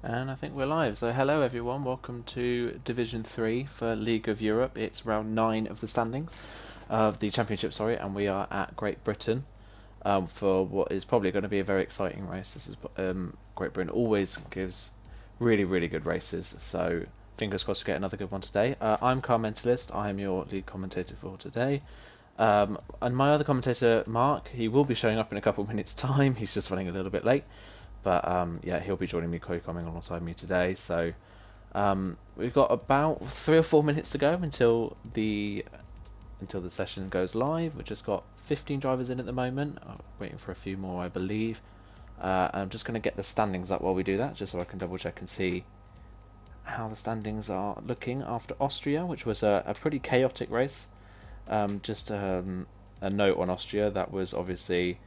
And I think we're live. So hello everyone, welcome to Division 3 for League of Europe. It's round 9 of the standings, of the Championship, sorry, and we are at Great Britain for what is probably going to be a very exciting race. This is Great Britain always gives really good races, so fingers crossed we get another good one today. I'm Car Mentalist, I am your lead commentator for today. And my other commentator, Mark, he will be showing up in a couple of minutes' time. He's just running a little bit late. But yeah, he'll be joining me, co-commenting alongside me today. So we've got about 3 or 4 minutes to go until the session goes live. We've just got 15 drivers in at the moment. Waiting for a few more, I believe. I'm just going to get the standings up while we do that, just so I can double check and see how the standings are looking after Austria, which was a pretty chaotic race. Just a note on Austria, that was obviously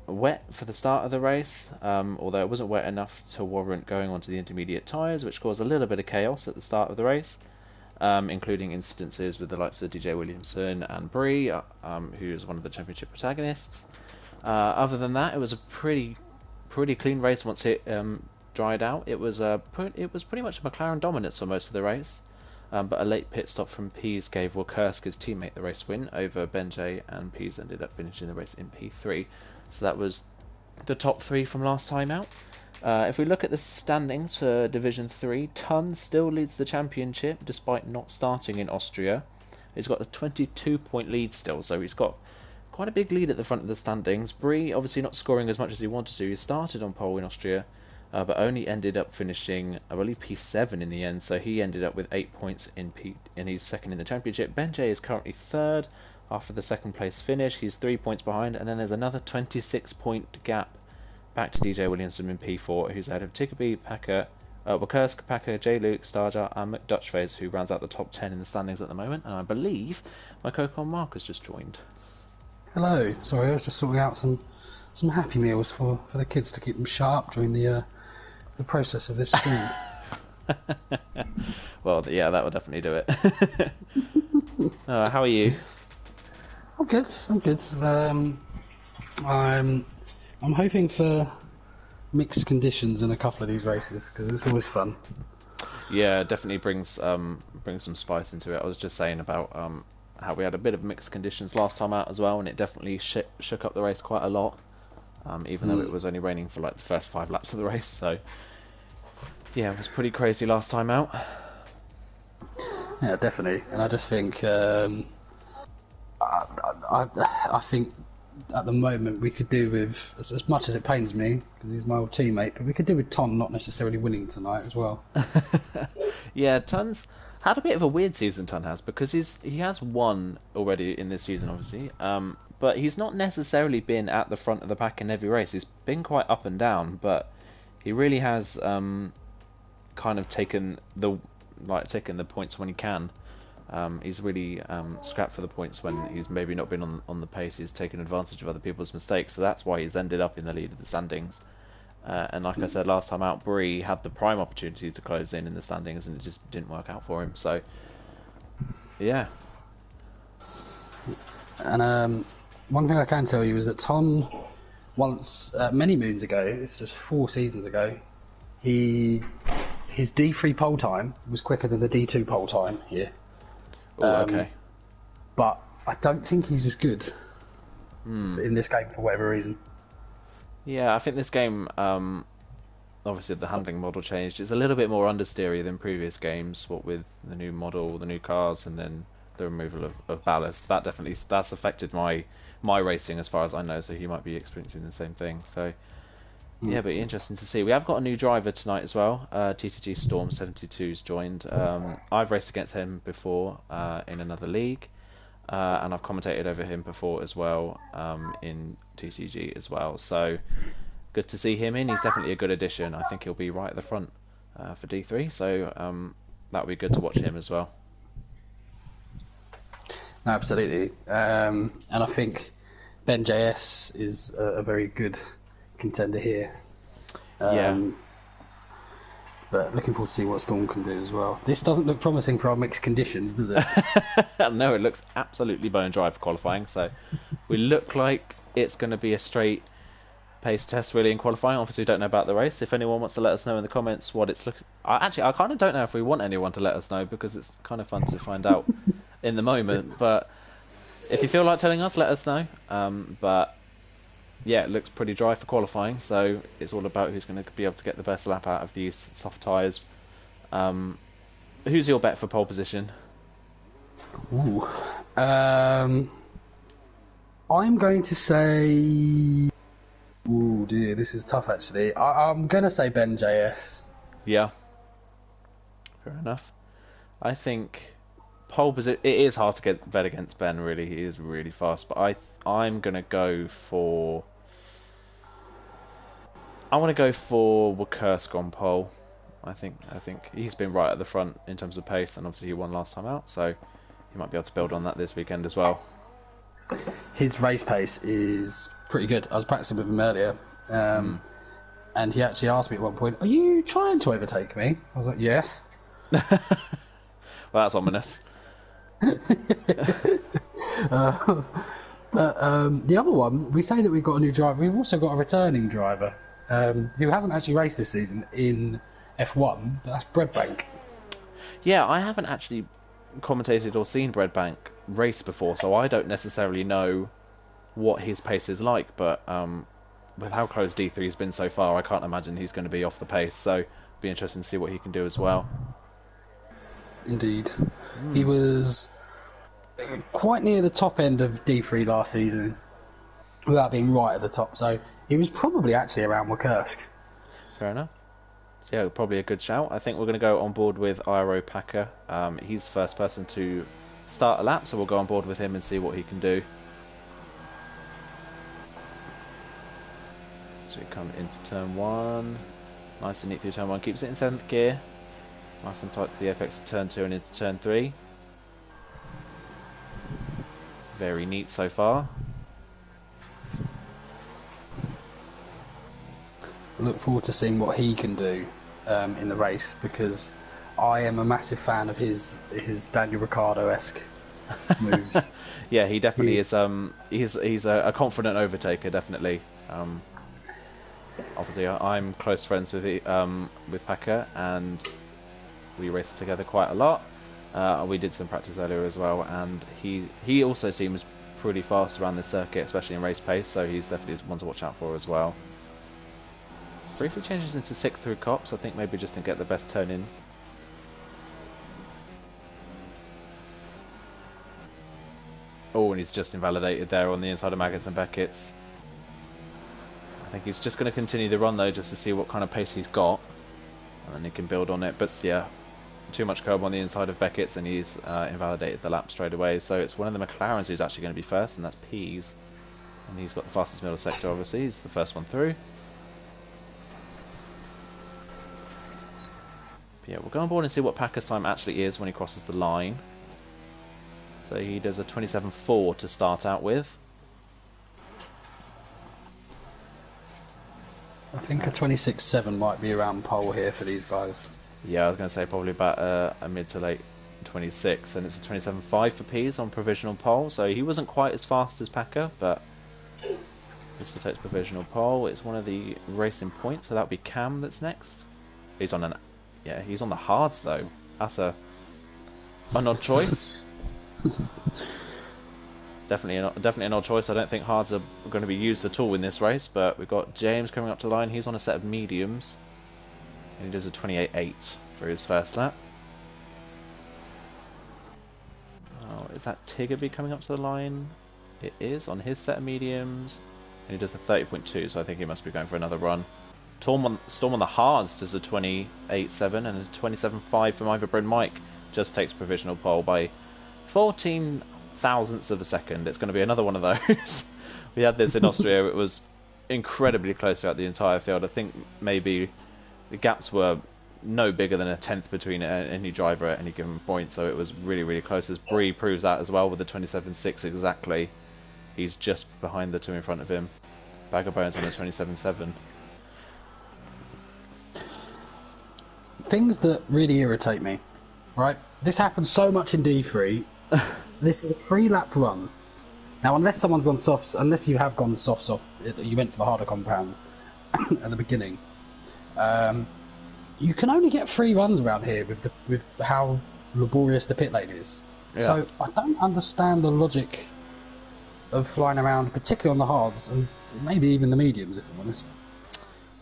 wet for the start of the race, although it wasn't wet enough to warrant going onto the intermediate tyres, which caused a little bit of chaos at the start of the race, including incidences with the likes of DJ Williamson and Brie, who is one of the championship protagonists. Other than that, it was a pretty clean race once it dried out. It was pretty much a McLaren dominance for most of the race, but a late pit stop from Pease gave Wakurska's teammate the race win over Benjay, and Pease ended up finishing the race in P3. So that was the top 3 from last time out. If we look at the standings for Division 3, Tun still leads the championship despite not starting in Austria. He's got a 22-point lead still, so he's got quite a big lead at the front of the standings. Brie obviously not scoring as much as he wanted to. He started on pole in Austria, but only ended up finishing, I believe, P7 in the end, so he ended up with 8 points and he's second in the championship. Benjay is currently third. After the second place finish, he's 3 points behind, and then there's another 26-point gap back to DJ Williamson in P4, who's ahead of Tickerby, Packer, Wakurska, Packer, J. Luke, Starjar, and McDutchface, who rounds out the top 10 in the standings at the moment. And I believe my co-con Mark has just joined. Hello. Sorry, I was just sorting out some Happy Meals for the kids to keep them sharp during the process of this stream. Well, yeah, that would definitely do it. How are you? I'm good. I'm hoping for mixed conditions in a couple of these races because it's always fun. Yeah, it definitely brings some spice into it. I was just saying about how we had a bit of mixed conditions last time out as well, and it definitely shook up the race quite a lot, even though it was only raining for like the first 5 laps of the race. So yeah, it was pretty crazy last time out. Yeah, definitely. And I just think I think at the moment we could do with, as much as it pains me because he's my old teammate, but we could do with Tom not necessarily winning tonight as well. Yeah, Tun's had a bit of a weird season. Tun has, because he has won already in this season, obviously, but he's not necessarily been at the front of the pack in every race. He's been quite up and down, but he really has kind of taken the points when he can. He's really scrapped for the points when he's maybe not been on the pace. He's taken advantage of other people's mistakes, so that's why he's ended up in the lead of the standings. And like I said last time out, Brie had the prime opportunity to close in the standings, and it just didn't work out for him. So yeah. And one thing I can tell you is that Tom, once many moons ago, it's just 4 seasons ago, his D3 pole time was quicker than the D2 pole time here. Okay. But I don't think he's as good in this game for whatever reason. Yeah, I think this game, obviously the handling model changed. It's a little bit more understeery than previous games, what with the new model, the new cars, and then the removal of ballast. That's affected my racing as far as I know, so he might be experiencing the same thing. So yeah, but interesting to see. We have got a new driver tonight as well. TTG Storm 72's joined. I've raced against him before in another league, and I've commentated over him before as well in TCG as well. So good to see him in. He's definitely a good addition. I think he'll be right at the front for D3. So that'll be good to watch him as well. No, absolutely. And I think Ben JS is a very good contender here. Yeah. But looking forward to see what Storm can do as well. This doesn't look promising for our mixed conditions, does it? No, it looks absolutely bone dry for qualifying. So we look like it's going to be a straight pace test really in qualifying. Obviously, don't know about the race. If anyone wants to let us know in the comments what it's looking, I kind of don't know if we want anyone to let us know because it's kind of fun to find out in the moment. But if you feel like telling us, let us know. But yeah, it looks pretty dry for qualifying, so it's all about who's going to be able to get the best lap out of these soft tyres. Who's your bet for pole position? Ooh. I'm going to say... Ooh, dear, this is tough, actually. I'm going to say Ben JS. Yeah. Fair enough. I think pole position... It is hard to get bet against Ben, really. He is really fast, but I'm going to go for... I want to go for Wakursk on pole. I think he's been right at the front in terms of pace, and obviously he won last time out, so he might be able to build on that this weekend as well. His race pace is pretty good. I was practicing with him earlier, and he actually asked me at one point, "Are you trying to overtake me?" I was like, "Yes." Well, that's ominous. The other one, we say that we've got a new driver. We've also got a returning driver who hasn't actually raced this season in F1, but that's Breadbank. Yeah, I haven't actually commentated or seen Breadbank race before, so I don't necessarily know what his pace is like, but with how close D3's been so far, I can't imagine he's going to be off the pace, so it'll be interesting to see what he can do as well. Indeed. He was quite near the top end of D3 last season without being right at the top, so he was probably actually around Wakursk. Fair enough. So yeah, probably a good shout. I think we're going to go on board with Iro Packer. He's the first person to start a lap, so we'll go on board with him and see what he can do. So we come into turn 1. Nice and neat through turn 1. Keeps it in 7th gear. Nice and tight to the apex of turn 2 and into turn 3. Very neat so far. Look forward to seeing what he can do in the race, because I am a massive fan of his Daniel Ricciardo-esque moves. Yeah, he definitely is. He's a confident overtaker, definitely. Obviously, I'm close friends with Packer, and we raced together quite a lot. We did some practice earlier as well, and he also seems pretty fast around the circuit, especially in race pace. So he's definitely one to watch out for as well. Briefly changes into 6th through Cops. I think maybe just to get the best turn in. Oh, and he's just invalidated there on the inside of Maggots and Beckett's. I think he's just going to continue the run though, just to see what kind of pace he's got, and then he can build on it. But yeah, too much curb on the inside of Beckett's, and he's invalidated the lap straight away. So it's one of the McLarens who's actually going to be first, and that's Pease. And he's got the fastest middle sector, obviously. He's the first one through. But yeah, we'll go on board and see what Packer's time actually is when he crosses the line. So he does a 27.4 to start out with. I think a 26.7 might be around pole here for these guys. Yeah, I was going to say probably about a mid to late 26, and it's a 27.5 for Pease on provisional pole. So he wasn't quite as fast as Packer, but this takes provisional pole. It's one of the racing points, so that'll be Cam that's next. He's on he's on the hards though. That's an odd choice. Definitely an odd choice. I don't think hards are going to be used at all in this race, but we've got James coming up to the line. He's on a set of mediums, and he does a 28.8 for his first lap. Oh, is that Tiggerby coming up to the line? It is on his set of mediums, and he does a 30.2, so I think he must be going for another run. Storm on the hards does a 28.7, and a 27.5 from either Bryn Mike just takes provisional pole by 14 thousandths of a second. It's going to be another one of those. We had this in Austria. It was incredibly close throughout the entire field. I think maybe the gaps were no bigger than a tenth between any driver at any given point, so it was really, really close. As Bree proves that as well with the 27.6 exactly. He's just behind the two in front of him. Bag of Bones on the 27.7. Things that really irritate me, right? This happens so much in D3. This is a 3-lap run. Now, unless you have gone soft, you went for the harder compound at the beginning. You can only get 3 runs around here with how laborious the pit lane is. Yeah. So I don't understand the logic of flying around, particularly on the hards and maybe even the mediums, if I'm honest.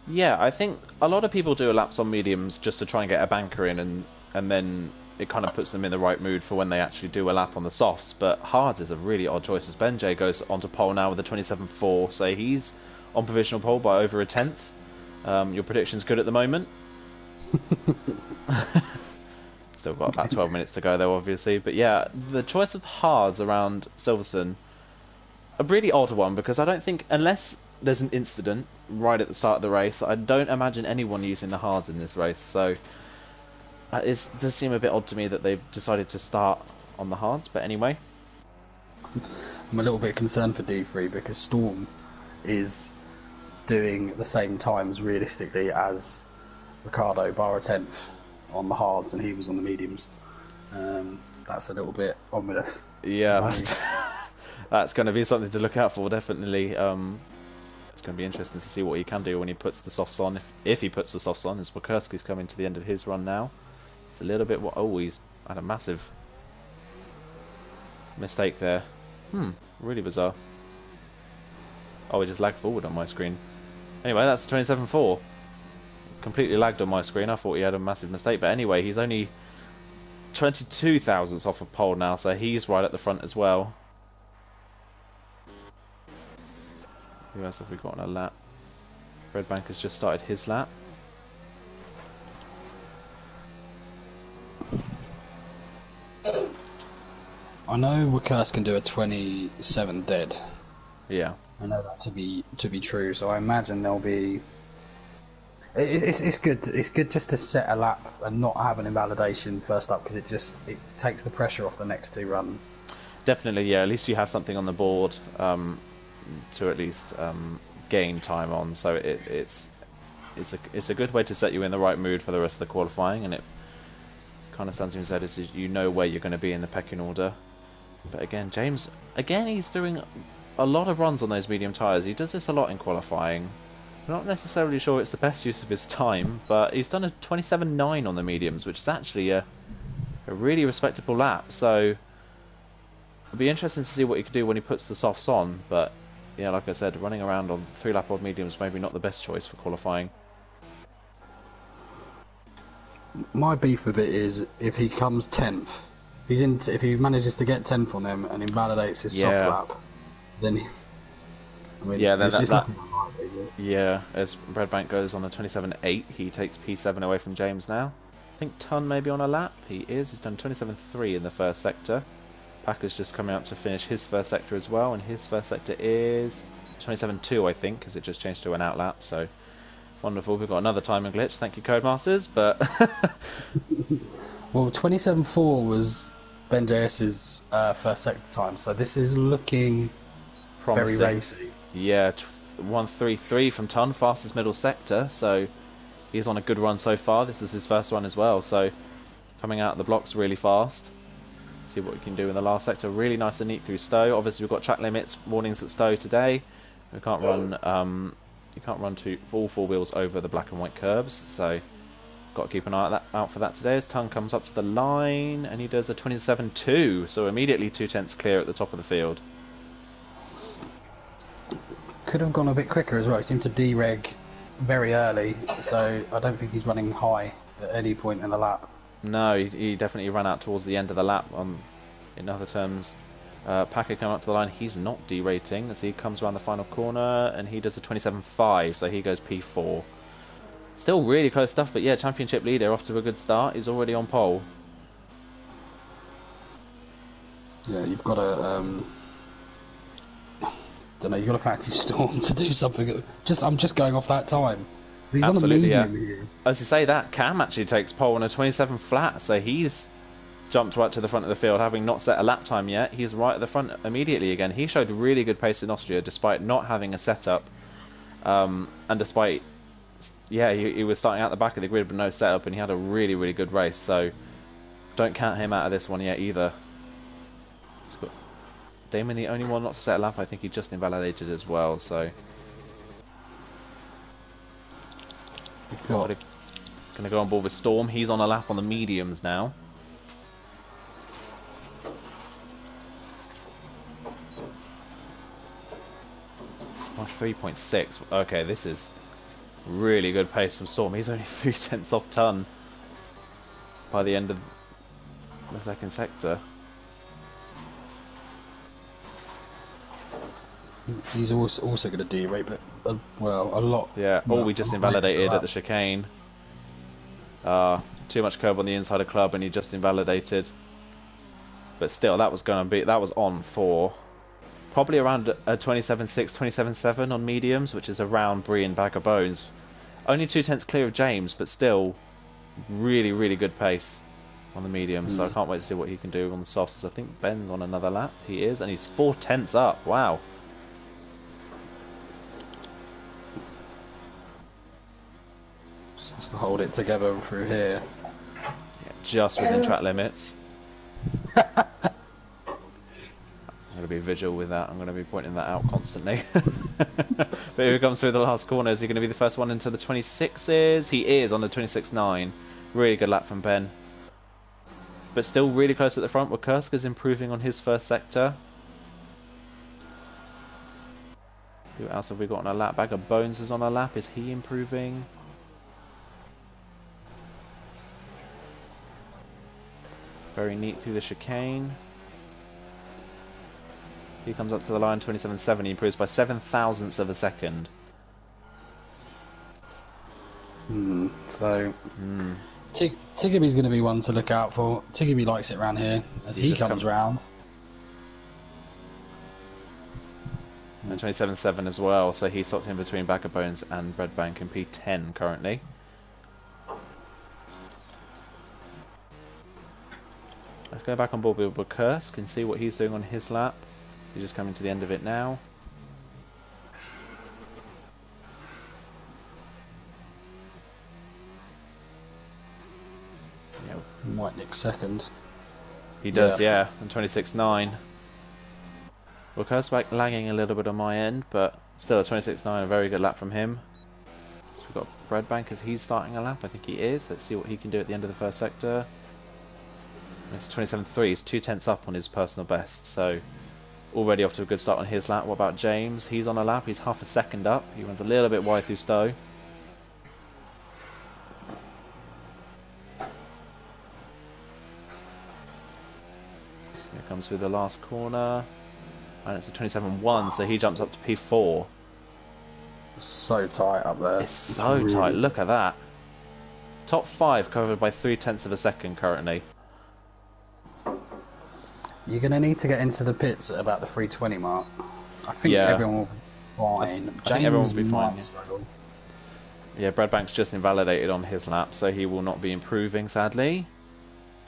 Yeah, I think a lot of people do laps on mediums just to try and get a banker in, and then it kind of puts them in the right mood for when they actually do a lap on the softs. But hards is a really odd choice, as Ben J goes onto pole now with a 27.4, so he's on provisional pole by over a tenth. Your prediction's good at the moment. Still got about 12 minutes to go though, obviously. But yeah, the choice of hards around Silverstone, a really odd one, because I don't think, unless there's an incident right at the start of the race, I don't imagine anyone using the hards in this race. So it does seem a bit odd to me that they've decided to start on the hards. But anyway, I'm a little bit concerned for D3 because Storm is doing the same times realistically as Ricardo, bar a tenth on the hards, and he was on the mediums. That's a little bit ominous. Yeah, that's going to be something to look out for, definitely. It's going to be interesting to see what he can do when he puts the softs on, if he puts the softs on, as Wakurski's coming to the end of his run now. It's a little bit... Oh, he's had a massive mistake there. Really bizarre. Oh, he just lagged forward on my screen. Anyway, that's 27.4. Completely lagged on my screen. I thought he had a massive mistake, but anyway, he's only 22 thousandths off of pole now, so he's right at the front as well. Who else have we got on a lap? Redbank has just started his lap. I know Wakurski can do a 27 dead. Yeah. I know that to be true, so I imagine there'll be... It's good. It's good just to set a lap and not have an invalidation first up, because it takes the pressure off the next 2 runs. Definitely, yeah. At least you have something on the board to at least gain time on. So it's a good way to set you in the right mood for the rest of the qualifying, and it kind of stands in his head as you know where you're going to be in the pecking order. But again, James, he's doing a lot of runs on those medium tyres. He does this a lot in qualifying. I'm not necessarily sure it's the best use of his time, but he's done a 27.9 on the mediums, which is actually a really respectable lap. So it'll be interesting to see what he can do when he puts the softs on. But yeah, like I said, running around on 3-lap odd mediums maybe not the best choice for qualifying. My beef with it is if he comes 10th, if he manages to get 10th on them and invalidates his soft lap, then yeah, as Redbank goes on a 27.8, he takes P7 away from James now. I think Ton maybe on a lap. He is. He's done 27.3 in the first sector. Packer's just coming out to finish his first sector as well, and his first sector is 27.2, I think, because it just changed to an out lap. So wonderful. We've got another timing glitch. Thank you, Codemasters. But well, 27.4 was Ben JS's first sector time, so this is looking promising. Very racy. Yeah, 1.33 from Ton, fastest middle sector, so he's on a good run so far. This is his first run as well, so coming out of the blocks really fast. See what we can do in the last sector. Really nice and neat through Stowe. Obviously we've got track limits warnings at Stowe today. We can't run you can't run all 4 wheels over the black and white curbs, so got to keep an eye out for that today. As Ton comes up to the line and he does a 27.2, so immediately 2 tenths clear at the top of the field. Could have gone a bit quicker as well. He seemed to dereg very early, so I don't think he's running high at any point in the lap. No, he definitely ran out towards the end of the lap. In other terms, Packer coming up to the line, he's not derating as he comes around the final corner and he does a 27.5, so he goes P4. Still really close stuff, but yeah, championship leader off to a good start. He's already on pole. Yeah, you've got to don't know, you've got to fancy Storm to do something. I'm just going off that time. He's absolutely, on the medium here. As you say, that Cam actually takes pole on a 27 flat, so he's jumped right to the front of the field, having not set a lap time yet. He's right at the front immediately again. He showed really good pace in Austria, despite not having a setup, and despite, yeah, he was starting out the back of the grid with no setup, and he had a really, really good race. So don't count him out of this one yet either. Damon the only one not to set a lap? I think he just invalidated as well, so... Going to go on board with Storm. He's on a lap on the mediums now. Oh, 3.6. Okay, this is really good pace from Storm. He's only 0.3 off ton by the end of the second sector. He's also going to derate, but well, a lot. Yeah. Oh, we just invalidated at the chicane. Too much curb on the inside of club, and he just invalidated. But still, that was on for probably around a 27.6, 27.7 on mediums, which is around Bree and Bag of Bones. Only 0.2 clear of James, but still really, really good pace on the mediums. So I can't wait to see what he can do on the softs. I think Ben's on another lap. He is, and he's 0.4 up. Wow. Just has to hold it together through here. Yeah, just within track limits. I'm going to be visual with that. I'm going to be pointing that out constantly. But here he comes through the last corner. Is he going to be the first one into the 26s? He is on the 26.9. Really good lap from Ben. But still really close at the front. Wakurska's improving on his first sector. Who else have we got on a lap? Bag of Bones is on a lap. Is he improving? Very neat through the chicane. He comes up to the line, 27.7. He improves by 0.07 of a second. Tiggerby's going to be one to look out for. Tiggerby likes it around here as he comes round. And 27.7 as well, so he's stopped in between Bag of Bones and Redbank in P10 currently. Let's go back on board with Wakursk and see what he's doing on his lap. He's just coming to the end of it now. Might nick second. He does, yeah, and 26.9. Wakursk back lagging a little bit on my end, but still a 26.9, a very good lap from him. So we've got Redbank as he's starting a lap. I think he is. Let's see what he can do at the end of the first sector. It's 27.3. He's 0.2 up on his personal best, so already off to a good start on his lap. What about James? He's on a lap. He's half a second up. He runs a little bit wide through Stowe. Here comes through the last corner, and it's a 27.1, so he jumps up to P4. So tight up there. It's so really tight. Look at that. Top 5 covered by 0.3 of a second currently. You're going to need to get into the pits at about the 320 mark. I think everyone will be fine. I think everyone will be fine. Struggle. Yeah, Bradbank's just invalidated on his lap, so he will not be improving, sadly.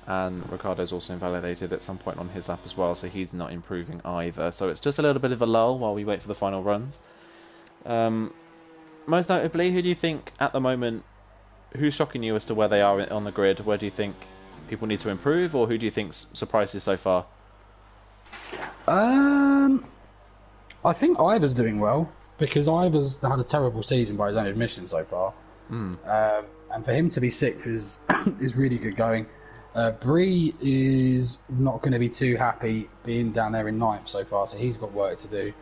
And Ricardo's also invalidated at some point on his lap as well, so he's not improving either. So it's just a little bit of a lull while we wait for the final runs. Most notably, who do you think at the moment, who's shocking you as to where they are on the grid? Where do you think people need to improve, or who do you think's surprised you so far? I think Ivor's doing well, because Ivor's had a terrible season by his own admission so far. And for him to be 6th is is really good going. Bree is not going to be too happy being down there in 9th so far, so he's got work to do.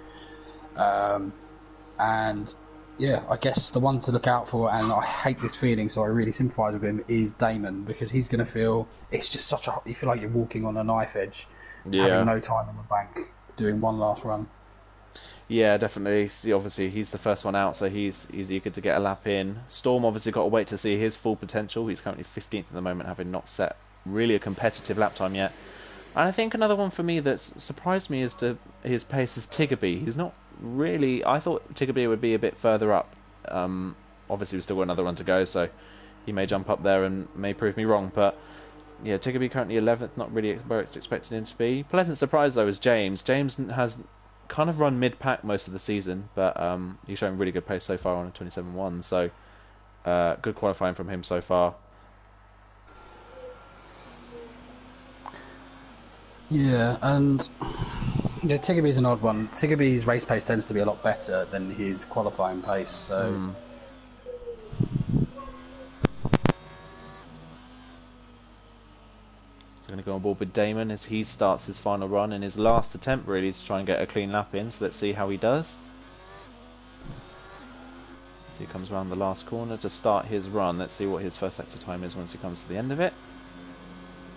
And yeah, I guess the one to look out for, and I hate this feeling, so I really sympathise with him, is Damon, because he's going to feel, it's just such a, you feel like you're walking on a knife edge, having no time on the bank, doing one last run. Yeah, definitely. See, obviously, he's the first one out, so he's eager to get a lap in. Storm obviously got to wait to see his full potential. He's currently 15th at the moment, having not set really a competitive lap time yet. And I think another one for me that's surprised me as to his pace is Tiggerby. He's not really... I thought Tiggerby would be a bit further up. Obviously, we've still got another run to go, so he may jump up there and may prove me wrong. But yeah, Tiggerby currently 11th, not really where it's expected him to be. Pleasant surprise, though, is James. James has kind of run mid-pack most of the season, but he's showing really good pace so far on a 27.1. So good qualifying from him so far. Yeah, and Yeah, Tigaby's an odd one. Tigaby's race pace tends to be a lot better than his qualifying pace, so... Going to go on board with Damon as he starts his final run in his last attempt really to try and get a clean lap in, so let's see how he does. As he comes around the last corner to start his run, let's see what his first sector time is once he comes to the end of it.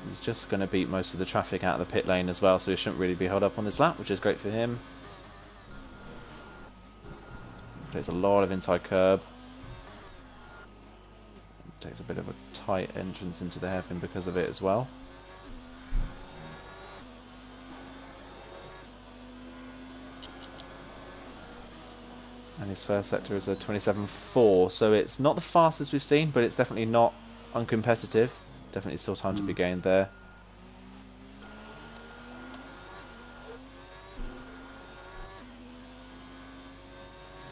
He's just going to beat most of the traffic out of the pit lane as well, so he shouldn't really be held up on this lap, which is great for him. Takes a lot of inside curb. Takes a bit of a tight entrance into the hairpin because of it as well. And his first sector is a 27.4, so it's not the fastest we've seen, but it's definitely not uncompetitive. Definitely still time to be gained there.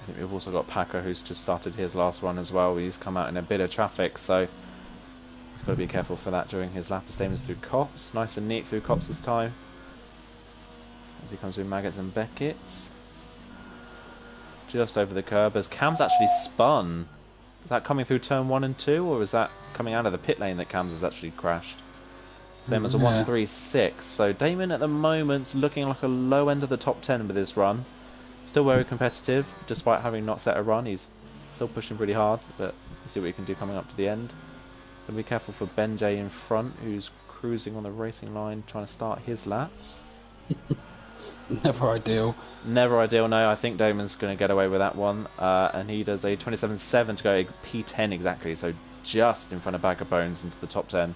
I think we've also got Packer, who's just started his last run as well. He's come out in a bit of traffic, so he's got to be careful for that during his lap as Damon's through Cops. Nice and neat through Cops this time. As he comes with Maggots and Beckett's. Just over the curb as Cam's actually spun. Is that coming through turn 1 and 2, or is that coming out of the pit lane that Cam's has actually crashed? Same as a 136. So Damon at the moment's looking like a low end of the top 10 with this run. Still very competitive, despite having not set a run. He's still pushing pretty hard, but let's see what he can do coming up to the end. Then be careful for Ben J in front, who's cruising on the racing line, trying to start his lap. Never ideal. Never ideal, no. I think Damon's going to get away with that one. And he does a 27.7 to go P10 exactly, so just in front of Bag of Bones into the top 10.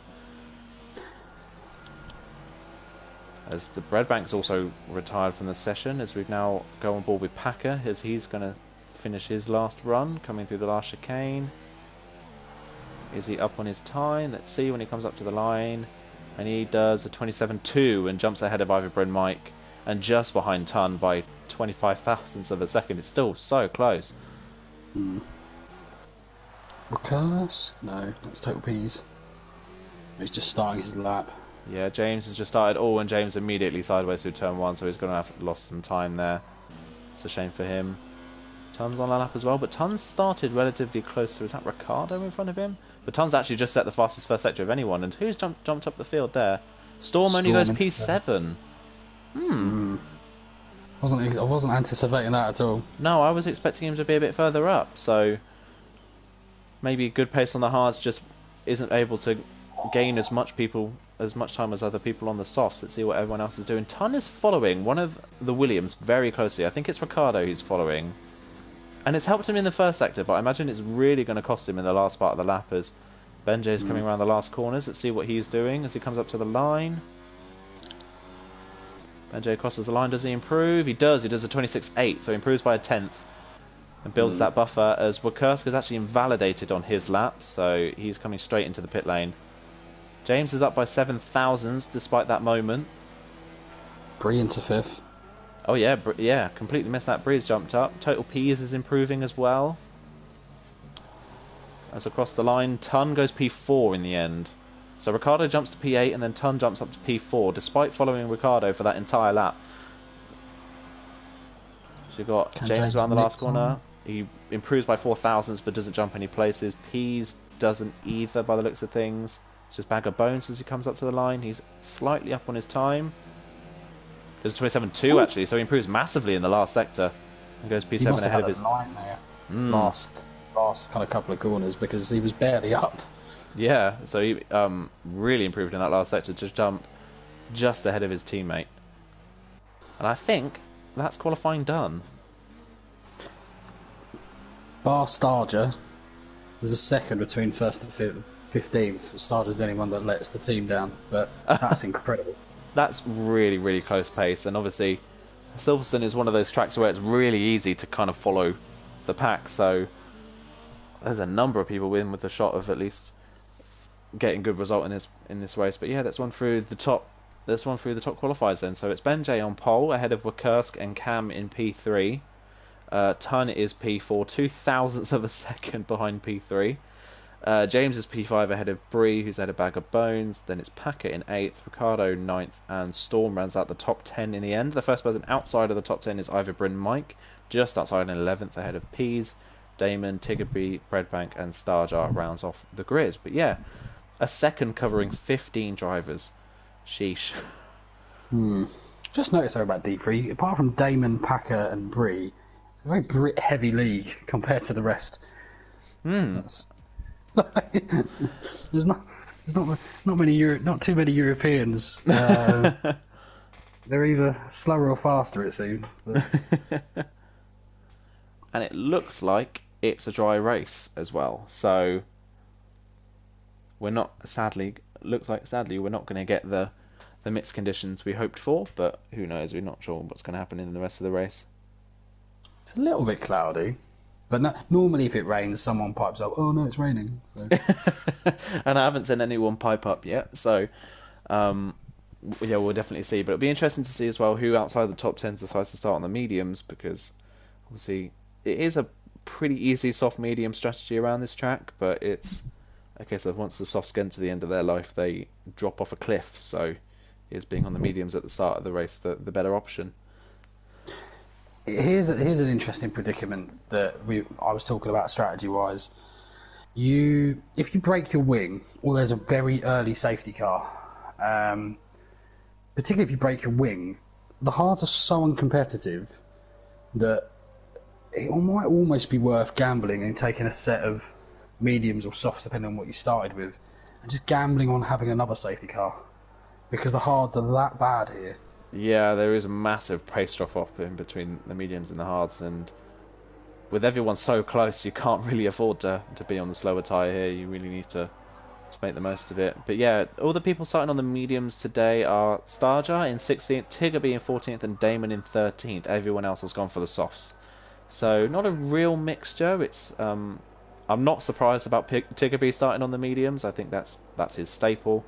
As the Breadbank's also retired from the session, as we've now go on board with Packer, as he's going to finish his last run, coming through the last chicane. Is he up on his time? Let's see when he comes up to the line. And he does a 27.2 and jumps ahead of Ivor Bryn Mike. And just behind Ton by 25 thousandths of a second. It's still so close. Recurse? No, that's Total P's. He's just starting his lap. Yeah, James has just started. Oh, and James immediately sideways through turn 1, so he's going to have lost some time there. It's a shame for him. Tun's on a lap as well, but Tun's started relatively close to... Is that Ricardo in front of him? But Tun's actually just set the fastest first sector of anyone. And who's jumped up the field there? Storm only goes P7. I wasn't anticipating that at all. No, I was expecting him to be a bit further up, so maybe good pace on the hards just isn't able to gain as much time as other people on the softs. Let's see what everyone else is doing. Ton is following one of the Williams very closely. I think it's Ricardo who's following. And it's helped him in the first sector, but I imagine it's really going to cost him in the last part of the lap as Benjay is coming around the last corners. Let's see what he's doing as he comes up to the line. Benjay crosses the line. Does he improve? He does. He does a 26.8, so he improves by a tenth and builds that buffer as Wakursk is actually invalidated on his lap, so he's coming straight into the pit lane. James is up by 7 thousandths despite that moment. Bree into 5th. Oh yeah, yeah, completely missed that. Bree's jumped up. Total P's is improving as well. As across the line, Ton goes P4 in the end. So Ricardo jumps to P8 and then Ton jumps up to P4 despite following Ricardo for that entire lap. So you've got James around the last corner. He improves by 4 thousandths but doesn't jump any places. P's doesn't either by the looks of things. It's just Bag of Bones as he comes up to the line. He's slightly up on his time. There's a 27.2 actually, so he improves massively in the last sector and goes P7 ahead of his line there. Last kind of couple of corners because he was barely up. Yeah, so he really improved in that last sector to jump just ahead of his teammate. And I think that's qualifying done. Bar Starger, there's a second between 1st and 15th. Starger's the only one that lets the team down, but that's incredible. That's really, really close pace, and obviously Silverstone is one of those tracks where it's really easy to kind of follow the pack, so there's a number of people with a shot of at least getting good result in this race. But yeah, that's one through the top qualifiers then. So it's Benjay on pole ahead of Wakursk and Cam in P3. Ton is P4, 2 thousandths of a second behind P3. James is P5 ahead of Bree, who's ahead of Bag of Bones. Then it's Packer in 8th, Ricardo 9th, and Storm rounds out the top 10 in the end. The first person outside of the top 10 is either Bryn Mike, just outside in 11th ahead of Peas. Damon, Tiggerby, Breadbank, and Starjar rounds off the grid. But yeah, a second covering 15 drivers. Sheesh. Just noticed there about D3. Apart from Damon, Packer, and Bree, it's a very Brit-heavy league compared to the rest. There's not too many Europeans. They're either slower or faster, it seems. And it looks like it's a dry race as well. So we're not sadly we're not going to get the mixed conditions we hoped for. But who knows? We're not sure what's going to happen in the rest of the race. It's a little bit cloudy. But normally if it rains, someone pipes up, oh no, it's raining. So. And I haven't seen anyone pipe up yet, so yeah, we'll definitely see. But it'll be interesting to see as well who outside the top 10 decides to start on the mediums, because obviously it is a pretty easy soft medium strategy around this track, but it's a case of once the softs get to the end of their life, they drop off a cliff, so is being on the mediums at the start of the race the better option. Here's an interesting predicament that I was talking about strategy-wise. If you break your wing, or there's a very early safety car, particularly if you break your wing, the hards are so uncompetitive that it might almost be worth gambling and taking a set of mediums or softs, depending on what you started with, and just gambling on having another safety car, because the hards are that bad here. Yeah, there is a massive pace drop-off in between the mediums and the hards, and with everyone so close, you can't really afford to be on the slower tyre here. You really need to make the most of it. But yeah, all the people starting on the mediums today are Starjar in 16th, Tiggerby in 14th, and Damon in 13th. Everyone else has gone for the softs. So not a real mixture. It's I'm not surprised about Tiggerby starting on the mediums. I think that's his staple.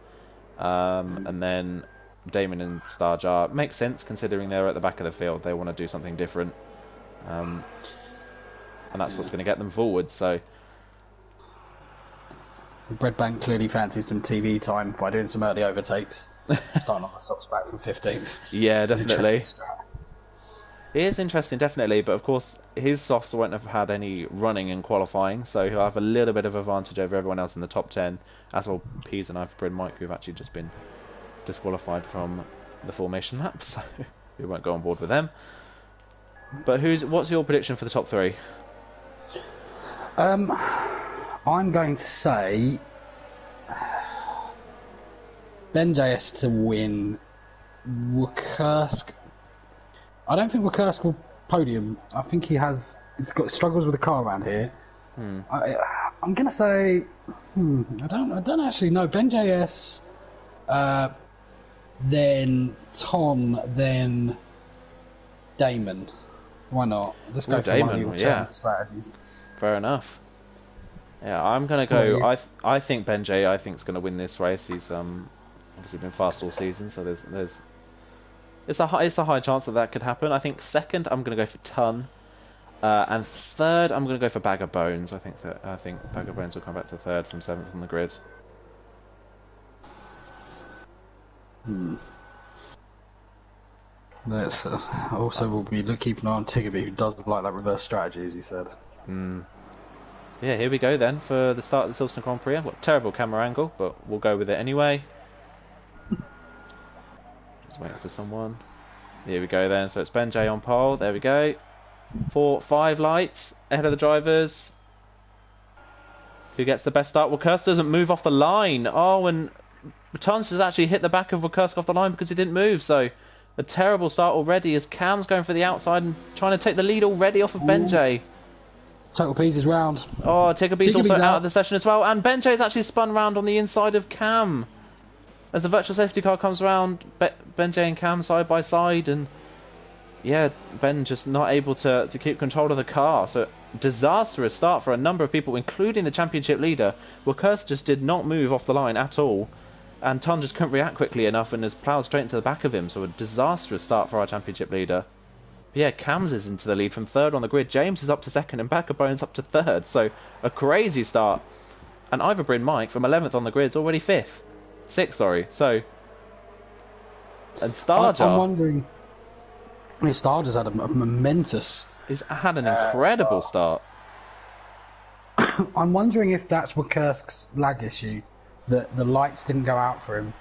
And then Damon and Starjar makes sense considering they're at the back of the field. They want to do something different, and that's what's going to get them forward. So Breadbank clearly fancies some TV time by doing some early overtakes, starting on the softs back from 15th. Yeah, definitely. It is interesting, definitely, but of course his softs won't have had any running in qualifying, so he'll have a little bit of advantage over everyone else in the top 10, as well Peas and Bryn Mike, who've actually just been disqualified from the formation lap, so we won't go on board with them. But what's your prediction for the top 3? I'm going to say Ben JS to win. Wurkursk. I don't think Wurkursk will podium. I think he's got struggles with the car around here. I'm going to say I don't actually know. Ben JS, then Ton, then Damon. Why not? Let's go for one of the alternate strategies. Fair enough. Yeah, I'm going to go. I think Ben J. I think is going to win this race. He's obviously been fast all season, so it's a high chance that could happen. I think second, I'm going to go for Ton, and third, I'm going to go for Bag of Bones. I think Bag of Bones will come back to third from 7th on the grid. Let's also we'll be keeping an eye on Tiggerby, who does like that reverse strategy, as you said. Yeah, here we go then for the start of the Silverstone Grand Prix. What a terrible camera angle, but we'll go with it anyway. Just waiting for someone. Here we go then. So it's Ben J on pole. There we go. 5 lights ahead of the drivers. Who gets the best start? Wurkursk doesn't move off the line. Oh, and Tons has actually hit the back of Wurkursk off the line because he didn't move. So a terrible start already as Cam's going for the outside and trying to take the lead already off of Ben J. Total Peas is round. Oh, Tiggerby's also out of the session as well. And Ben J's actually spun round on the inside of Cam. As the virtual safety car comes around, Ben J and Cam side by side. And yeah, Ben just not able to keep control of the car. So disastrous start for a number of people, including the championship leader. Wurkursk just did not move off the line at all. And Ton just couldn't react quickly enough and has ploughed straight into the back of him. So a disastrous start for our championship leader. But yeah, Cams is into the lead from third on the grid. James is up to second and Bag of Bones up to third. So a crazy start. And Iverbrin Mike from 11th on the grid is already 5th. 6th, sorry. So, and Starjar... I'm wondering... Starjar's had a momentous... He's had an incredible start. I'm wondering if that's Wakursk's lag issue, that the lights didn't go out for him,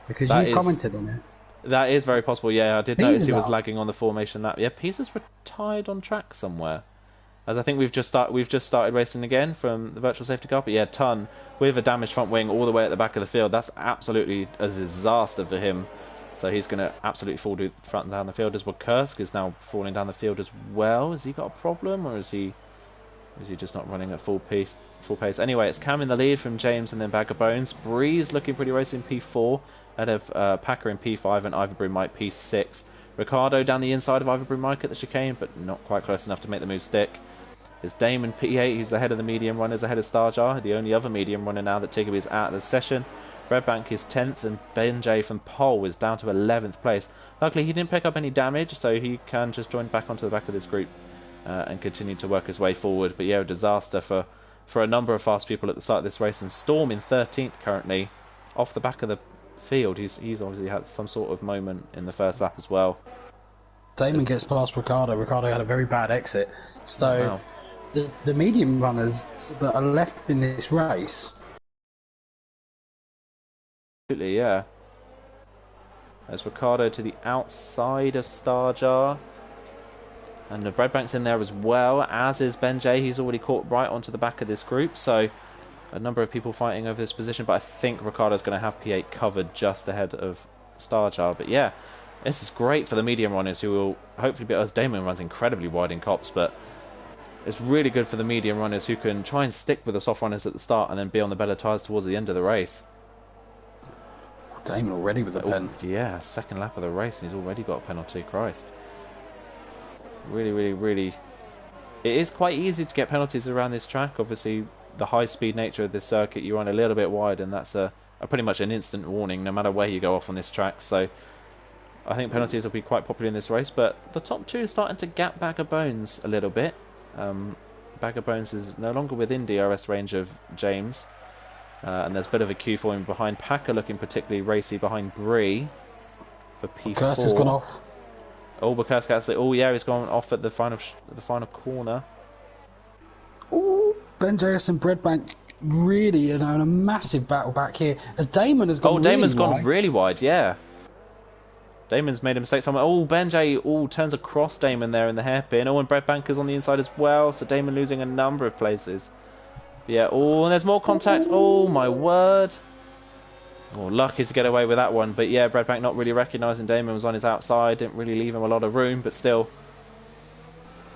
because you commented on it. That is very possible. Yeah, I did notice he was lagging on the formation lap. Yeah, Pisa's retired on track somewhere, as I think we've just started racing again from the virtual safety car. But yeah, Ton with a damaged front wing all the way at the back of the field. That's absolutely a disaster for him. So he's going to absolutely fall front and down the field. As Wakursk is now falling down the field as well. Has he got a problem, or is he just not running at full pace? Anyway, it's Cam in the lead from James and then Bag of Bones. Breeze looking pretty racing P4 ahead of Packer in P5 and Iverbrin Mike P6. Ricardo down the inside of Iverbrin Mike at the chicane, but not quite close enough to make the move stick. There's Damon P8, who's the head of the medium runners ahead of Starjar, the only other medium runner now that Tiggerby is out of the session. Redbank is 10th and Ben J from Pole is down to 11th place. Luckily he didn't pick up any damage, so he can just join back onto the back of this group and continue to work his way forward. But yeah, a disaster for a number of fast people at the start of this race. And Storm in 13th currently, off the back of the field. He's obviously had some sort of moment in the first lap as well. Damon gets past Ricardo. Ricardo had a very bad exit. So the medium runners that are left in this race... Absolutely, yeah. There's Ricardo to the outside of Starjar. And the Breadbank's in there as well, as is Ben J. He's already caught right onto the back of this group. So a number of people fighting over this position. But I think Ricardo's going to have P8 covered just ahead of Starjar. But yeah, this is great for the medium runners who will hopefully be... As Damon runs incredibly wide in cops, but it's really good for the medium runners who can try and stick with the soft runners at the start and then be on the better tyres towards the end of the race. Damon already with a pen. Yeah, second lap of the race and he's already got a penalty. Christ. Really, it is quite easy to get penalties around this track. Obviously, the high-speed nature of this circuit, you run a little bit wide, and that's a pretty much an instant warning, no matter where you go off on this track. So, I think penalties will be quite popular in this race. But the top two is starting to gap Bag of Bones a little bit. Bag of Bones is no longer within DRS range of James, and there's a bit of a queue for him behind. Packer looking particularly racy behind Bree for P4. Curse has gone off. Oh, Bukursk actually. Oh, yeah, he's gone off at the final corner. Oh, Ben JS and Breadbank really in a massive battle back here. As Damon has gone. Oh, Damon's gone really wide. Yeah. Damon's made a mistake somewhere. Oh, Ben J. Oh, turns across Damon there in the hairpin. Oh, and Breadbank is on the inside as well. So Damon losing a number of places. But yeah. Oh, and there's more contact. Oh my word. Oh, lucky to get away with that one. But yeah, Breadbank not really recognising Damon was on his outside. Didn't really leave him a lot of room, but still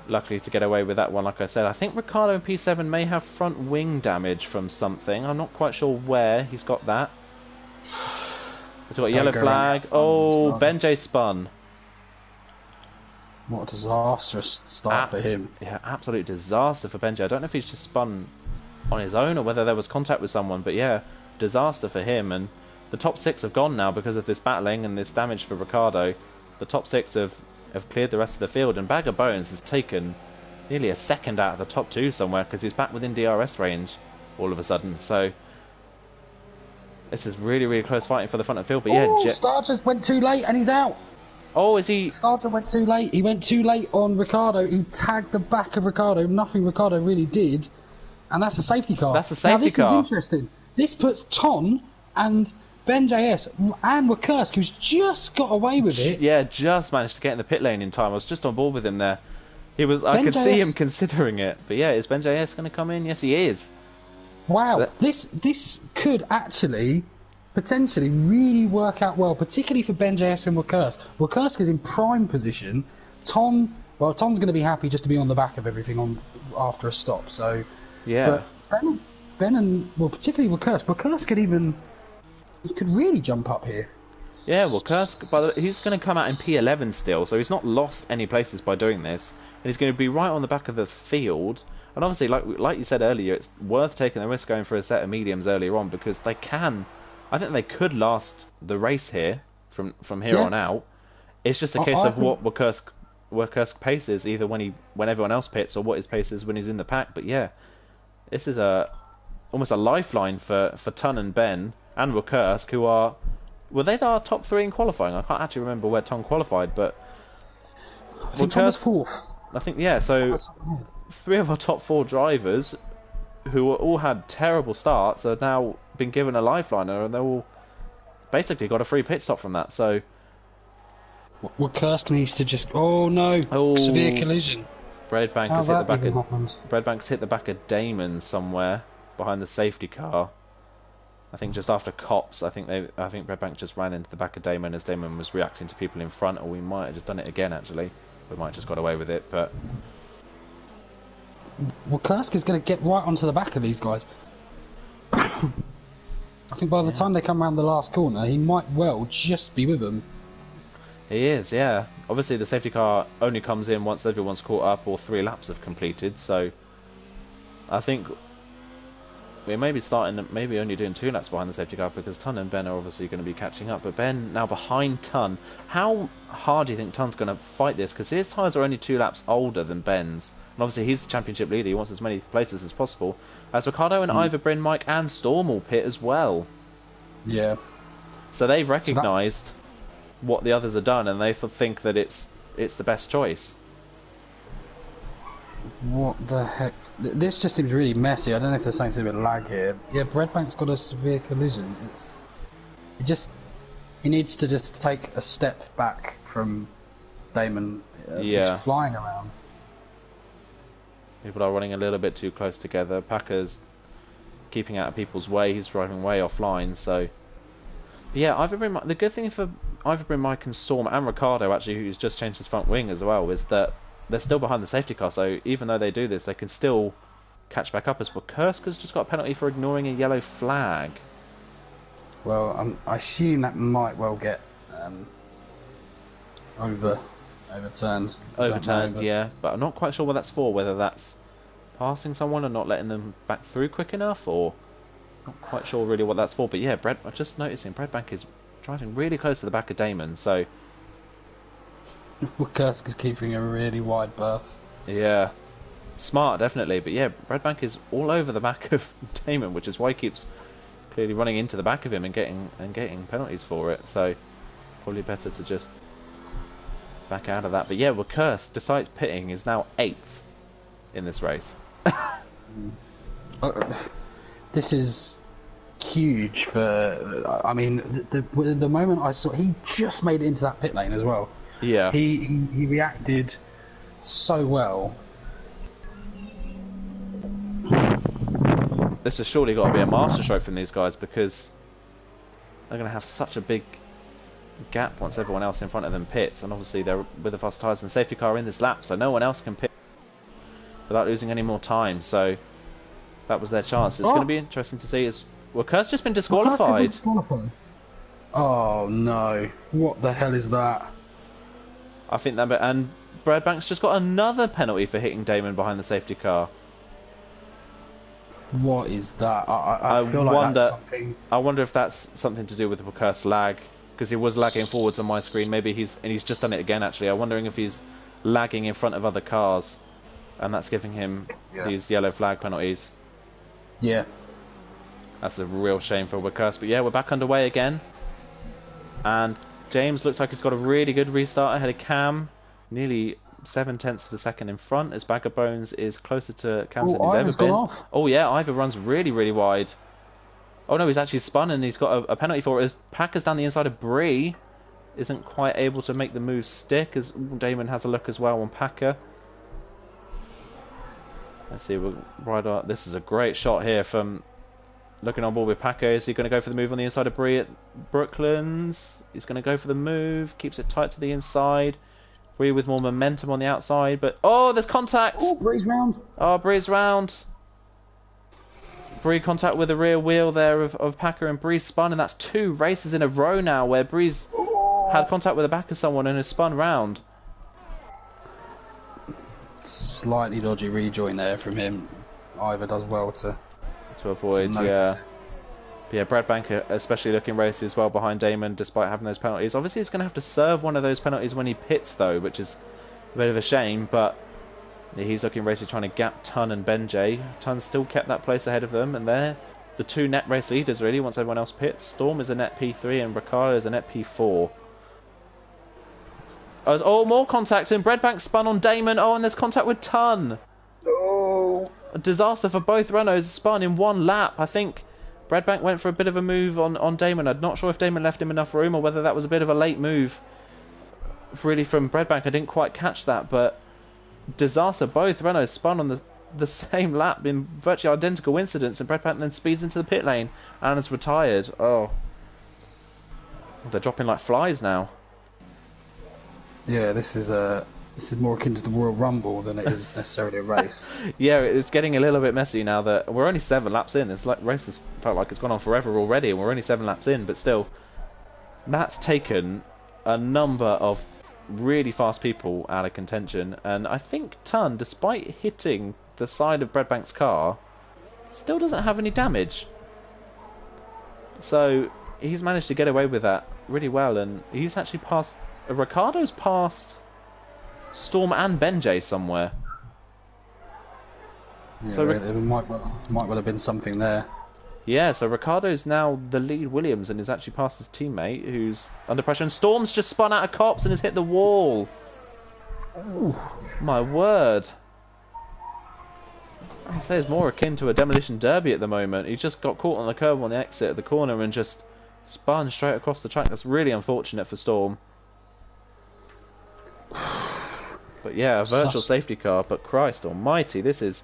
luckily to get away with that one, like I said. I think Ricardo in P7 may have front wing damage from something. I'm not quite sure where he's got that. He's got a yellow flag. Oh, Ben J spun. What a disastrous start for him. Yeah, absolute disaster for Ben J. I don't know if he's just spun on his own or whether there was contact with someone, but yeah, disaster for him. And the top six have gone now because of this battling and this damage for Ricardo. The top six have cleared the rest of the field, and Bag of Bones has taken nearly a second out of the top two somewhere because he's back within DRS range all of a sudden. So this is really close fighting for the front of the field. But yeah, Star just went too late and he's out. Oh, is he? Starter went too late. He went too late on Ricardo. He tagged the back of Ricardo. Nothing Ricardo really did, and that's a safety car. That's a safety car. Now this is interesting. This puts Ton and Ben JS and Wakursk, who's just got away with it. Yeah, just managed to get in the pit lane in time. I was just on board with him there. He was. I could see him considering it. But yeah, is Ben JS going to come in? Yes, he is. Wow, so this could actually potentially really work out well, particularly for Ben JS and Wakursk. Wakursk is in prime position. Tom's going to be happy just to be on the back of everything after a stop. So yeah, but Ben and particularly Wakursk could really jump up here. Yeah, Wakursk, by the way, he's going to come out in P11 still, so he's not lost any places by doing this, and he's going to be right on the back of the field. And obviously, like you said earlier, it's worth taking the risk going for a set of mediums earlier on because I think they could last the race here from here on out. It's just a case of what Wakursk pace is, either when everyone else pits or what his pace is when he's in the pack. But yeah, this is a almost a lifeline for Tun and Ben and Wakursk, who were they our top 3 in qualifying? I can't actually remember where Tun qualified, but I think Tom was 4th. I think, yeah. So 3 of our top 4 drivers, who all had terrible starts, are now been given a lifeliner, and they're all basically got a free pit stop from that. So Wakursk needs to just. Oh no! Oh, severe collision. Breadbank has hit the back of Breadbank's hit the back of Damon somewhere behind the safety car. I think just after cops. I think Breadbank just ran into the back of Damon as Damon was reacting to people in front, or we might have just done it again. Actually, we might have just got away with it. But Wakursk is going to get right onto the back of these guys. I think by the time they come around the last corner, he might well just be with them. He is, yeah. Obviously, the safety car only comes in once everyone's caught up or 3 laps have completed. So, I think we may be maybe only doing 2 laps behind the safety car, because Tun and Ben are obviously going to be catching up. But Ben now behind Tun. How hard do you think Tun's going to fight this? Because his tyres are only 2 laps older than Ben's. And obviously, he's the championship leader. He wants as many places as possible. As Ricardo and Ivor, Bryn, Mike, and Storm all pit as well. Yeah. So they've recognised what the others have done, and they think that it's the best choice. What the heck? This just seems really messy. I don't know if there's something to do with lag here. Yeah, Breadbank's got a severe collision. He needs to just take a step back from Damon. Just flying around. People are running a little bit too close together. Packer's keeping out of people's way. He's driving way offline. So, but yeah, the good thing for Ivor, Mike, and Storm, and Ricardo, actually, who's just changed his front wing as well, is that they're still behind the safety car. So even though they do this, they can still catch back up. As Wakursk has just got a penalty for ignoring a yellow flag. Well, I assume that might well get overturned. Overturned, yeah, but I'm not quite sure what that's for. Whether that's passing someone and not letting them back through quick enough, or not quite sure really what that's for. But yeah, I'm just noticing Breadbank is driving really close to the back of Damon. So Wakursk is keeping a really wide berth. Yeah, smart, definitely. But yeah, Breadbank is all over the back of Damon, which is why he keeps clearly running into the back of him and getting penalties for it. So probably better to just back out of that. But yeah, Wakursk, despite pitting, is now 8th in this race. This is huge for. I mean, the moment I saw, he just made it into that pit lane as well. Yeah, he reacted so well. This has surely got to be a masterstroke from these guys, because they're going to have such a big gap once everyone else in front of them pits, and obviously they're with the fast tyres and safety car in this lap, so no one else can pit without losing any more time. So that was their chance. It's going to be interesting to see. Kurt's just been disqualified. Oh no! What the hell is that? I think that, and Breadbank's just got another penalty for hitting Damon behind the safety car. What is that? I feel like that's something. I wonder if that's something to do with the Kurt's lag, because he was lagging forwards on my screen. Maybe he's just done it again. Actually, I'm wondering if he's lagging in front of other cars, and that's giving him these yellow flag penalties. Yeah, that's a real shame for Wakursk. But yeah, we're back underway again, and James looks like he's got a really good restart ahead of Cam, nearly 0.7 of a second in front, as Bag of Bones is closer to Cam than he's ever been. Off. Oh yeah, Ivor runs really, really wide. Oh no, he's actually spun, and he's got a penalty for it, as Packer's down the inside of Bree isn't quite able to make the move stick, as Damon has a look as well on Packer. Let's see, this is a great shot here from looking on board with Packer. Is he going to go for the move on the inside of Bree at Brooklands? He's going to go for the move, keeps it tight to the inside. Bree with more momentum on the outside, but oh, there's contact! Oh, Bree's round. Oh, Bree's round. Bree contact with the rear wheel there of Packer, and Bree spun, and that's 2 races in a row now where Bree's had contact with the back of someone and has spun round. Slightly dodgy rejoin there from him. Ivor does well to avoid, yeah. But yeah, Breadbank especially looking racy as well behind Damon, despite having those penalties. Obviously, he's going to have to serve one of those penalties when he pits, though, which is a bit of a shame. But He's looking racy, trying to gap Tun and Benjay. Tun still kept that place ahead of them, and they're the two net race leaders really once everyone else pits. Storm is a net P3 and Ricardo is a net P4. Oh, more contact, and Breadbank spun on Damon. Oh, and there's contact with Tun. Oh, A disaster for both Renaults, spun in one lap. I think Breadbank went for a bit of a move on Damon. I'm not sure if Damon left him enough room or whether that was a bit of a late move really from Breadbank. I didn't quite catch that, but disaster. Both Renaults spun on the same lap in virtually identical incidents, and Breadbank then speeds into the pit lane and is retired. Oh, they're dropping like flies now. yeah. This is more akin to the Royal Rumble than it is necessarily a race. Yeah, it's getting a little bit messy now that we're only 7 laps in. It's like race has felt like it's gone on forever already, and we're only 7 laps in. But still, that's taken a number of really fast people out of contention, and I think Tun, despite hitting the side of Breadbank's car, still doesn't have any damage. So he's managed to get away with that really well, and he's actually passed. Ricardo's passed Storm and Benjay somewhere. Yeah, So it might well have been something there. yeah, so Ricardo's now the lead Williams and is actually past his teammate who's under pressure. And Storm's just spun out of cops and has hit the wall. Ooh. My word. I say it's more akin to a demolition derby at the moment. He just got caught on the curb on the exit of the corner and just spun straight across the track. That's really unfortunate for Storm. But yeah, a virtual safety car. But Christ Almighty, this is.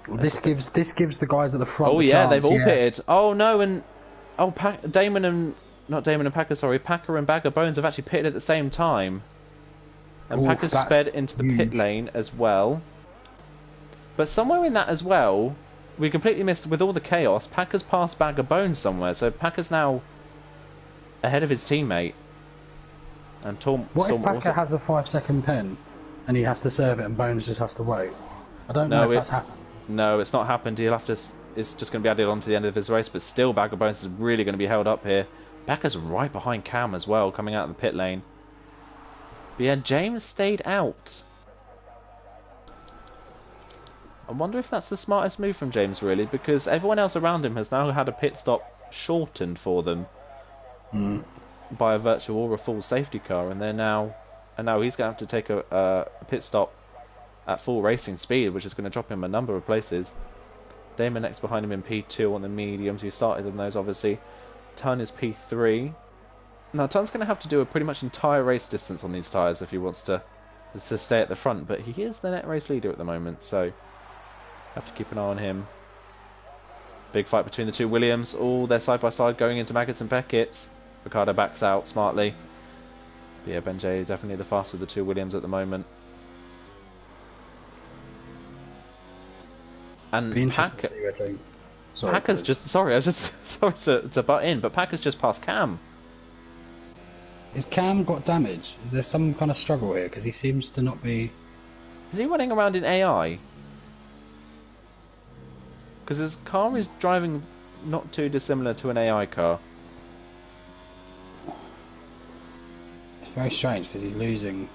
This gives the guys at the front. Oh the yeah, chance, they've all pitted. Oh no, and Damon and Packer. Sorry, Packer and Bagger Bones have actually pitted at the same time. And Packer's sped into the pit lane as well. But somewhere in that as well, we completely missed with all the chaos. Packer's passed Bagger Bones somewhere, so Packer's now ahead of his teammate. And What if Packer has a 5-second pen, and he has to serve it, and Bones just has to wait? I don't know if that's happened. No, it's not happened. He'll have to. It's just going to be added on to the end of his race. But still, Bagger Bones is really going to be held up here. Packer's right behind Cam as well, coming out of the pit lane. But yeah, James stayed out. I wonder if that's the smartest move from James, really, because everyone else around him has now had a pit stop shortened for them by a virtual or a full safety car, and he's going to have to take a pit stop at full racing speed, which is going to drop him a number of places. Damon next behind him in P2 on the mediums. He started on those, obviously. Tun is P3. Now, Tun's going to have to do a pretty much entire race distance on these tyres if he wants to stay at the front, but he is the net race leader at the moment, so have to keep an eye on him. Big fight between the two Williams. Oh, they're side by side going into Maggots and Beckett's. Ricardo backs out smartly. But yeah, Benjay definitely the faster of the two Williams at the moment. And Packer's just sorry, I was just sorry to butt in, but Packer's just past Cam. Is Cam got damage? Is there some kind of struggle here? Because he seems to not be. Is he running around in AI? Because his car is driving not too dissimilar to an AI car. It's very strange because he's losing.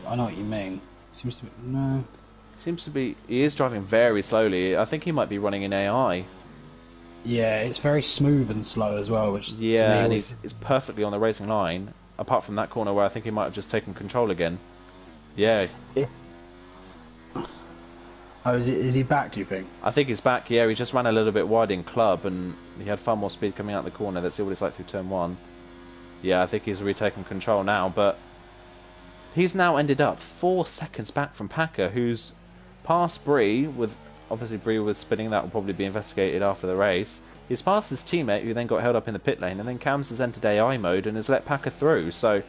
I know what you mean. Seems to be no. Seems to be. He is driving very slowly. I think he might be running in AI. Yeah, it's very smooth and slow as well. Which yeah, and he's perfectly on the racing line. Apart from that corner where I think he might have just taken control again. Yeah. Oh, is he back, do you think? I think he's back, yeah. He just ran a little bit wide in club and he had far more speed coming out the corner. Let's see what it's like through turn 1. Yeah, I think he's retaken control now, but he's now ended up 4 seconds back from Packer, who's past Bree, with obviously Bree with spinning. That will probably be investigated after the race. He's passed his teammate, who then got held up in the pit lane, and then Cams has entered AI mode and has let Packer through. So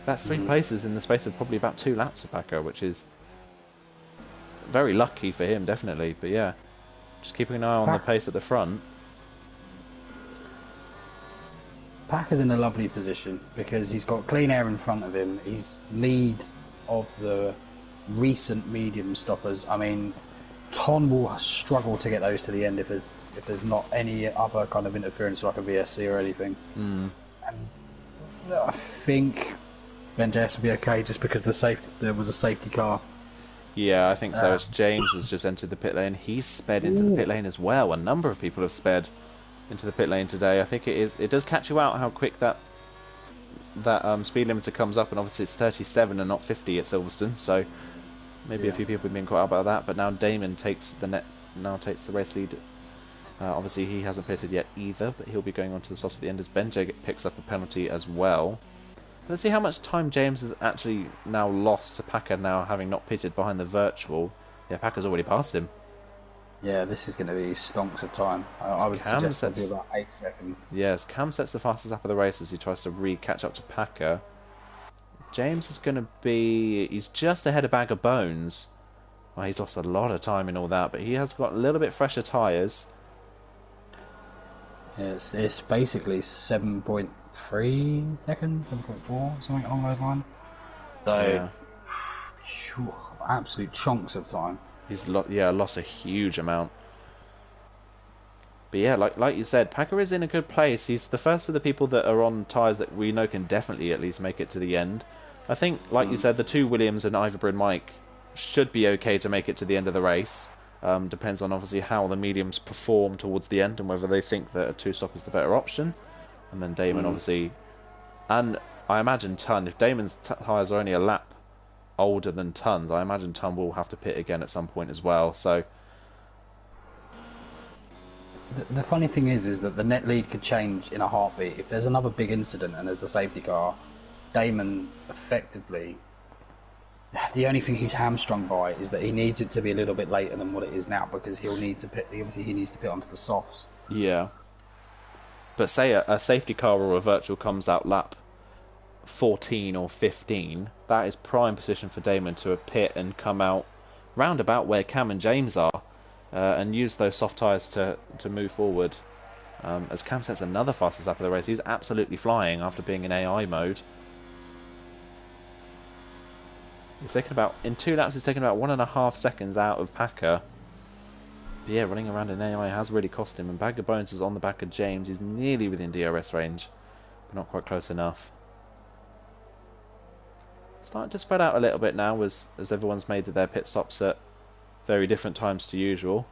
that's 3 places in the space of probably about 2 laps for Packer, which is very lucky for him, definitely. But yeah, just keeping an eye on the pace at the front. Packer's in a lovely position because he's got clean air in front of him. He's lead of the recent medium stoppers. I mean, Ton will struggle to get those to the end if there's not any other kind of interference like a VSC or anything. And I think Ben JS will be okay just because there was a safety car. Yeah, I think so. As James has just entered the pit lane, he's sped into the pit lane as well. A number of people have sped into the pit lane today. I think it does catch you out how quick that speed limiter comes up, and obviously it's 37 and not 50 at Silverstone, so maybe a few people have been caught out by that. But now Damon takes the race lead. Obviously he hasn't pitted yet either, but he'll be going on to the softs at the end as Benjay picks up a penalty as well. Let's see how much time James has actually now lost to Packer, now having not pitted behind the virtual. Yeah, Packer's already passed him. Yeah, this is going to be stonks of time. I would suggest it'll be about 8 seconds. Yes, Cam sets the fastest lap of the race as he tries to catch up to Packer. James is going to be... He's just ahead of Bag of Bones. Well, he's lost a lot of time in all that, but he has got a little bit fresher tyres. It's basically 7.3 seconds, 7.4, something along those lines. So, yeah. Absolute chunks of time. He's lost a huge amount. But yeah, like you said, Packer is in a good place. He's the first of the people that are on tyres that we know can definitely at least make it to the end. I think, like you said, the two Williams and Iverbrid Mike should be okay to make it to the end of the race. Depends on obviously how the mediums perform towards the end and whether they think that a two-stop is the better option. And then Damon obviously, and I imagine Ton, if Damon's tyres are only a lap older than Ton's, I imagine Ton will have to pit again at some point as well. So the funny thing is that the net lead could change in a heartbeat. If there's another big incident and there's a safety car, Damon effectively, the only thing he's hamstrung by is that he needs it to be a little bit later than what it is now, because he'll need to pit. Obviously, he needs to pit onto the softs. Yeah, but say a safety car or a virtual comes out lap 14 or 15, that is prime position for Damon to pit and come out round about where Cam and James are, and use those soft tyres to move forward. As Cam sets another fastest lap of the race, he's absolutely flying after being in AI mode. In 2 laps, it's taken about 1.5 seconds out of Packer. But yeah, running around in AI has really cost him. And Bag of Bones is on the back of James. He's nearly within DRS range, but not quite close enough. Starting to spread out a little bit now as everyone's made their pit stops at very different times to usual.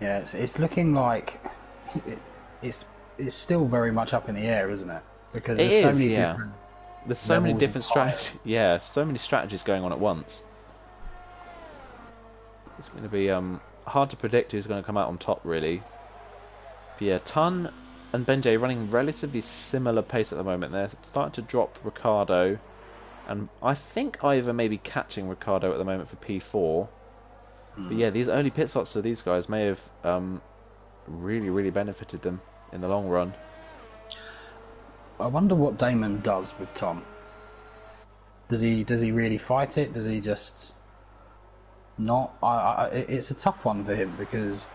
Yeah, it's looking like it's still very much up in the air, isn't it? Because there's so many different strategies. Yeah, so many strategies going on at once. It's going to be hard to predict who's going to come out on top, really. But yeah, Ton and Benjay running relatively similar pace at the moment. They're starting to drop Ricardo, and I think Ivor may be catching Ricardo at the moment for P4. But yeah, these early pit stops for these guys may have really benefited them in the long run. I wonder what Damon does with Tom. Does he really fight it? Does he just not? It's a tough one for him because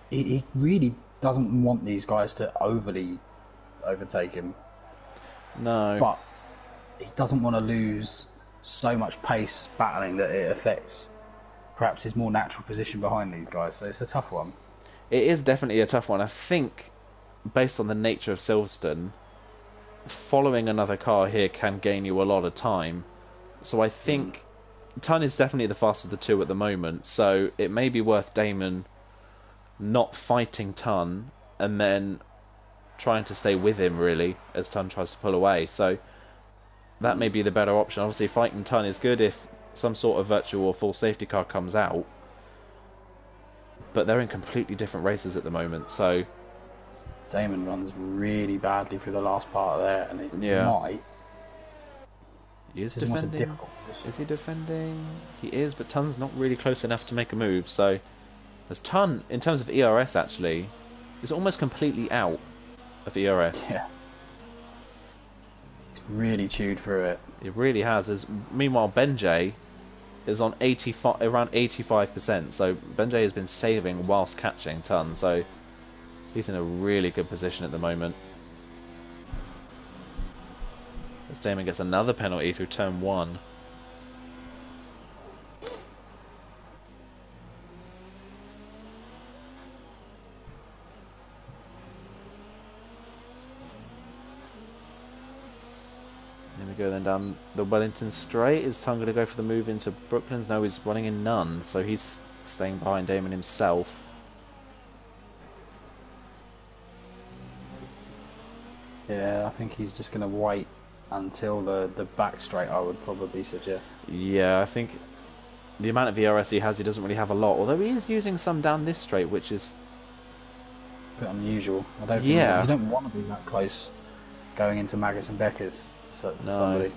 he really doesn't want these guys to overly overtake him. No. But he doesn't want to lose so much pace battling that it affects perhaps his more natural position behind these guys. So it's a tough one. It is definitely a tough one. I think, based on the nature of Silverstone, following another car here can gain you a lot of time. So I think Ton is definitely the fastest of the two at the moment. So it may be worth Damon not fighting Ton and then trying to stay with him, really, as Ton tries to pull away. So that may be the better option. Obviously, fighting Ton is good if some sort of virtual or full safety car comes out, but they're in completely different races at the moment. So Damon runs really badly through the last part of there, and it might. He is defending. Is he defending? He is, but Tun's not really close enough to make a move. So as Ton, in terms of ERS, actually, is almost completely out of ERS. Yeah. It's really chewed through it. It really has. Meanwhile, Benjay is on around 85%. So Benjay has been saving whilst catching Ton. So he's in a really good position at the moment. As Damon gets another penalty through turn 1. we go then down the Wellington straight. Is Tun going to go for the move into Brooklands? No, he's running in none, so he's staying behind Damon himself. Yeah, I think he's just going to wait until the back straight, I would probably suggest. Yeah, I think the amount of ERS he has, he doesn't really have a lot, although he is using some down this straight, which is a bit unusual. I don't think yeah. you don't want to be that close going into Maggotts and Beckers to somebody.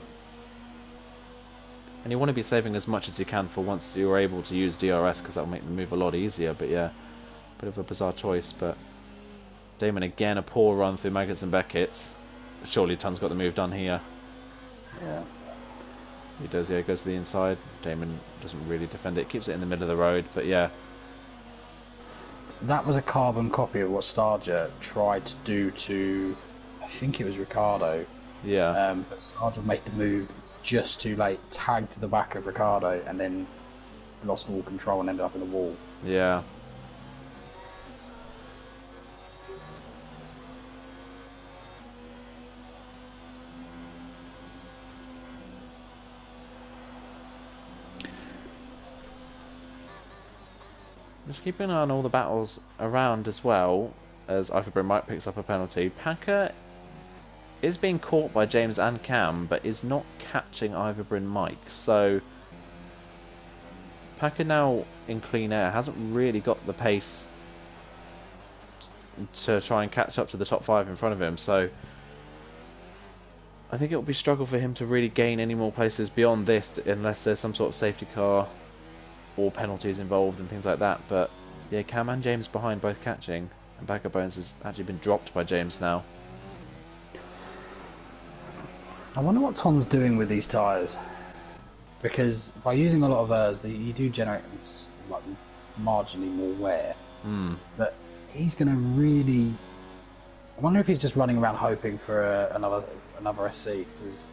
And you want to be saving as much as you can for once you're able to use DRS, because that'll make the move a lot easier. But yeah, bit of a bizarre choice. But Damon again, a poor run through Maggotts and Beckett's. Surely Tun's got the move done here. Yeah. He does, yeah, goes to the inside. Damon doesn't really defend it, keeps it in the middle of the road, but yeah. That was a carbon copy of what Starger tried to do to, I think it was Ricciardo. Yeah. But Starger made the move just too late, tagged to the back of Ricciardo, and then lost all control and ended up in the wall. Yeah. Just keeping an eye on all the battles around as well, as Iverbryn Mike picks up a penalty. Packer is being caught by James and Cam, but is not catching Iverbryn Mike. So Packer now in clean air hasn't really got the pace to try and catch up to the top 5 in front of him. So I think it will be a struggle for him to really gain any more places beyond this, unless there's some sort of safety car or penalties involved and things like that. But yeah, Cam and James behind, both catching, and Bagger Bones has actually been dropped by James now. I wonder what Ton's doing with these tyres, because by using a lot of hers, you do generate like marginally more wear. But he's going to really. I wonder if he's just running around hoping for another SC, because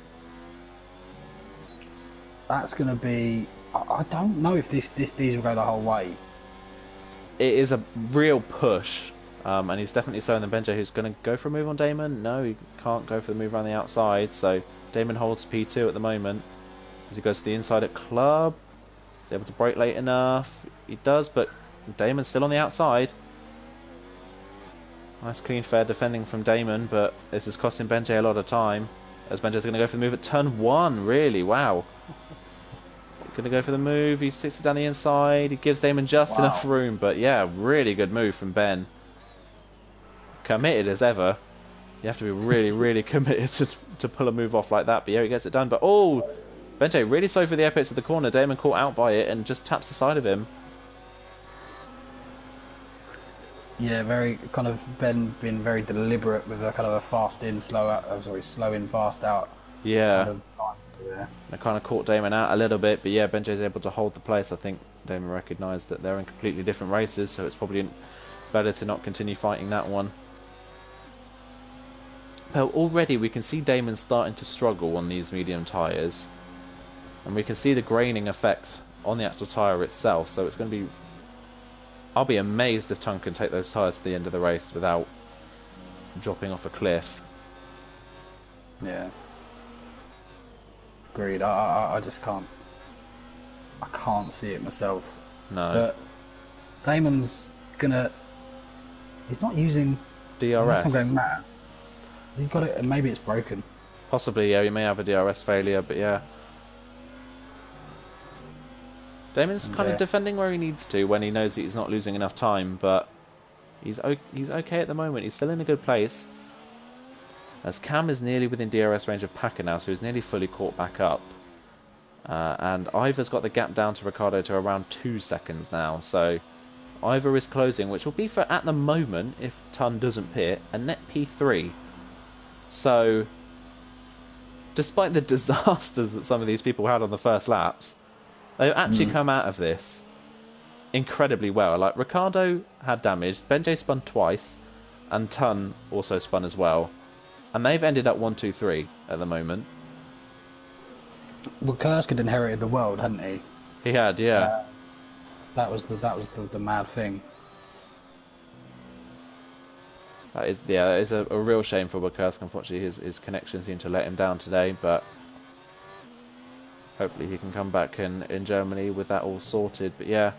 that's going to be. I don't know if these will go the whole way. It is a real push, and he's definitely slower than Benjo, who's going to go for a move on Damon. No, he can't go for the move around the outside, so Damon holds P2 at the moment as he goes to the inside at Club. He's able to brake late enough. He does, but Damon's still on the outside. Nice clean fair defending from Damon, but this is costing Benjo a lot of time, as Benjo's going to go for the move at turn 1. Really, wow. Going to go for the move. He sits it down the inside. He gives Damon just enough room, but yeah, really good move from Ben. Committed as ever. You have to be really, really committed to pull a move off like that. But yeah, he gets it done. But oh, Benjo really slow for the apex of the corner. Damon caught out by it and just taps the side of him. Yeah, very kind of Ben being very deliberate with a kind of a fast in, slow out. Slow in, fast out. Yeah. Kind of They kind of caught Damon out a little bit, but yeah, Benjo's able to hold the place. I think Damon recognised that they're in completely different races, so it's probably better to not continue fighting that one. Well, already we can see Damon starting to struggle on these medium tyres, and we can see the graining effect on the actual tyre itself, so it's going to be... I'll be amazed if Tun can take those tyres to the end of the race without dropping off a cliff. Yeah. Agreed. I just can't. I can't see it myself. No. But Damon's gonna. He's not using DRS. Unless I'm going mad. He's got it. Maybe it's broken. Possibly, yeah. You may have a DRS failure, but yeah. Damon's kind of defending where he needs to when he knows that he's not losing enough time, but he's okay at the moment. He's still in a good place. As Cam is nearly within DRS range of Packer now, so he's nearly fully caught back up. And Ivor's got the gap down to Ricciardo to around 2 seconds now. So Ivor is closing, which will be for, at the moment, if Tun doesn't pit, a net P3. So despite the disasters that some of these people had on the first laps, they've actually come out of this incredibly well. Like, Ricciardo had damage, Benjay spun twice, and Tun also spun as well. And they've ended up 1, 2, 3 at the moment. Well, Kursk had inherited the world, hadn't he? He had, yeah. That was the mad thing. That is, yeah, that is a real shame for Kursk. Unfortunately, his connection seemed to let him down today. But hopefully he can come back in Germany with that all sorted. But yeah,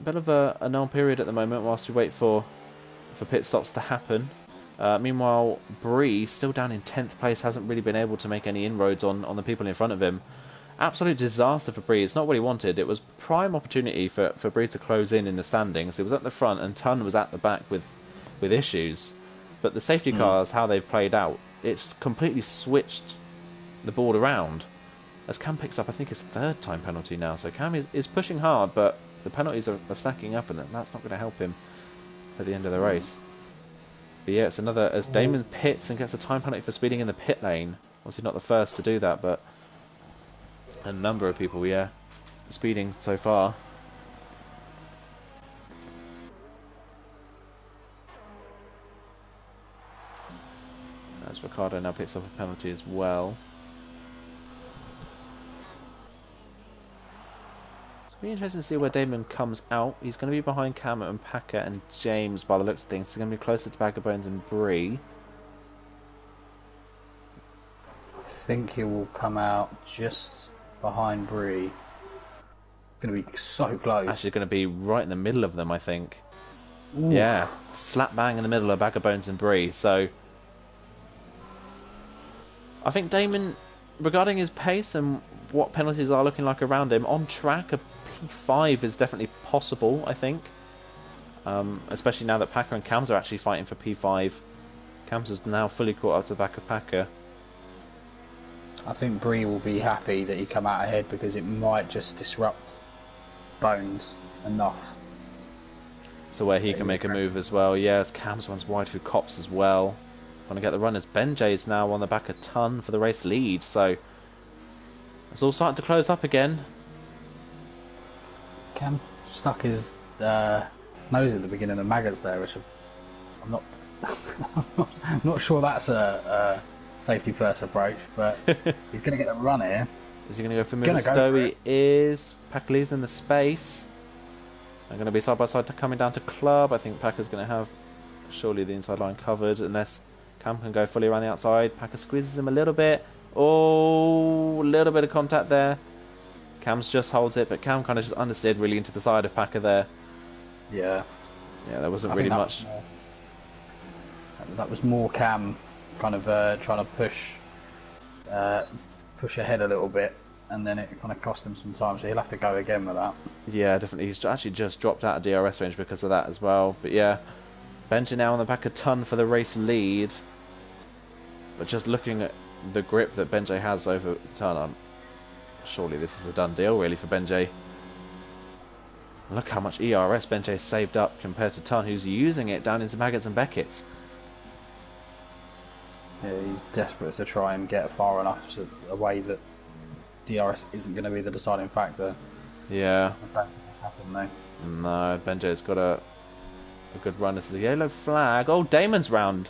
a bit of a null period at the moment whilst we wait for pit stops to happen. Meanwhile, Bree, still down in 10th place, hasn't really been able to make any inroads on the people in front of him. Absolute disaster for Bree. It's not what he wanted. It was prime opportunity for Bree to close in the standings. It was at the front and Ton was at the back with issues. But the safety cars, how they've played out, it's completely switched the board around. As Cam picks up, I think, his 3rd time penalty now. So Cam is pushing hard, but the penalties are stacking up and that's not going to help him at the end of the race. But yeah, it's another, as Damon pits and gets a time penalty for speeding in the pit lane. Obviously not the first to do that, but a number of people, yeah, speeding so far. As Ricciardo now picks up a penalty as well. It's going to be interesting to see where Damon comes out. He's going to be behind Cam and Packer and James by the looks of things. He's going to be closer to Bag of Bones and Bree. I think he will come out just behind Bree. Going to be so close. Actually going to be right in the middle of them, I think. Ooh. Yeah, slap bang in the middle of Bag of Bones and Bree. So I think Damon, regarding his pace and what penalties are looking like around him, on track, a P5 is definitely possible, I think. Especially now that Packer and Cams are actually fighting for P5. Cams is now fully caught up to the back of Packer. I think Bree will be happy that he come out ahead because it might just disrupt Bones enough. So where he can make a move as well. Yes, Cams runs wide through Cops as well. Want to get the runners. Benjay's now on the back of Ton for the race lead. So it's all starting to close up again. Cam stuck his nose at the beginning of maggots there, which I'm not I'm not sure that's a safety first approach, but he's going to get the run here. Is he going to go for move? Stowe is. Packer leaves in the space. They're going to be side by side coming down to Club. I think Packer's going to have surely the inside line covered unless Cam can go fully around the outside. Packer squeezes him a little bit. Oh, a little bit of contact there. Cam's just holds it, but Cam kind of just understeered really into the side of Packer there. Yeah. Yeah, there wasn't really much. That was more Cam kind of trying to push ahead a little bit, and then it kind of cost him some time, so he'll have to go again with that. Yeah, definitely. He's actually just dropped out of DRS range because of that as well. But yeah, Benji now on the back of Ton for the race lead. But just looking at the grip that Benji has over Ton, surely this is a done deal really for Benji. Look how much ERS Benji saved up compared to Ton, who's using it down into Maggots and Beckett's. Yeah, he's desperate to try and get far enough away that DRS isn't going to be the deciding factor. Yeah. I don't think that's happened though. No, Benji's got a good run. This is a yellow flag. Oh, Damon's round.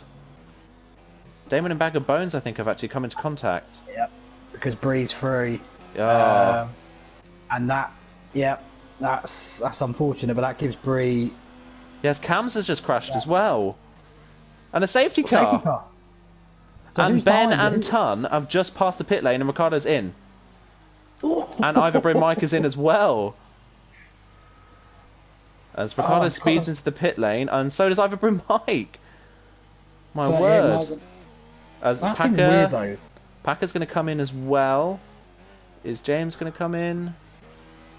Damon and Bag of Bones, I think, have actually come into contact. Yep, because Bree's free. Oh. And that, yep, that's unfortunate, but that gives Bree... Yes, Cams has just crashed as well. And a safety car. Safety car. So and Ben and Ton have just passed the pit lane and Ricciardo's in. And Ivor Bryn Mike is in as well. As Ricciardo speeds into the pit lane, and so does Ivor Bryn Mike. My word. As Packer, Packer's going to come in as well. Is James going to come in?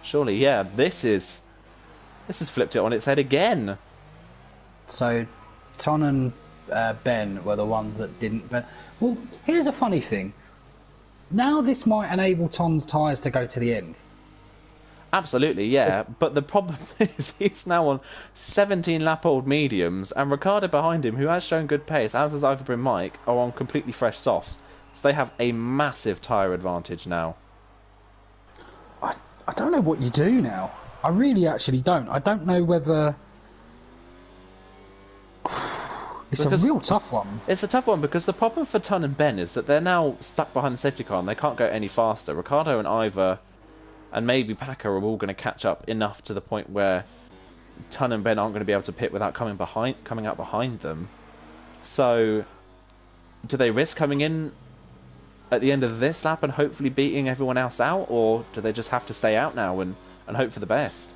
Surely, yeah. This has flipped it on its head again. So, Ton and Ben were the ones that didn't. But well, here's a funny thing. Now this might enable Ton's tyres to go to the end. Absolutely, yeah. But the problem is he's now on 17-lap-old mediums, and Ricciardo behind him, who has shown good pace, as has Ivor Bryn Mike, are on completely fresh softs. So they have a massive tyre advantage now. I don't know what you do now. I really actually don't. I don't know whether... It's a real tough one. It's a tough one because the problem for Ton and Ben is that they're now stuck behind the safety car and they can't go any faster. Ricciardo and Ivor and maybe Packer are all going to catch up enough to the point where Ton and Ben aren't going to be able to pit without coming out behind them. So, do they risk coming in at the end of this lap and hopefully beating everyone else out, or do they just have to stay out now and hope for the best?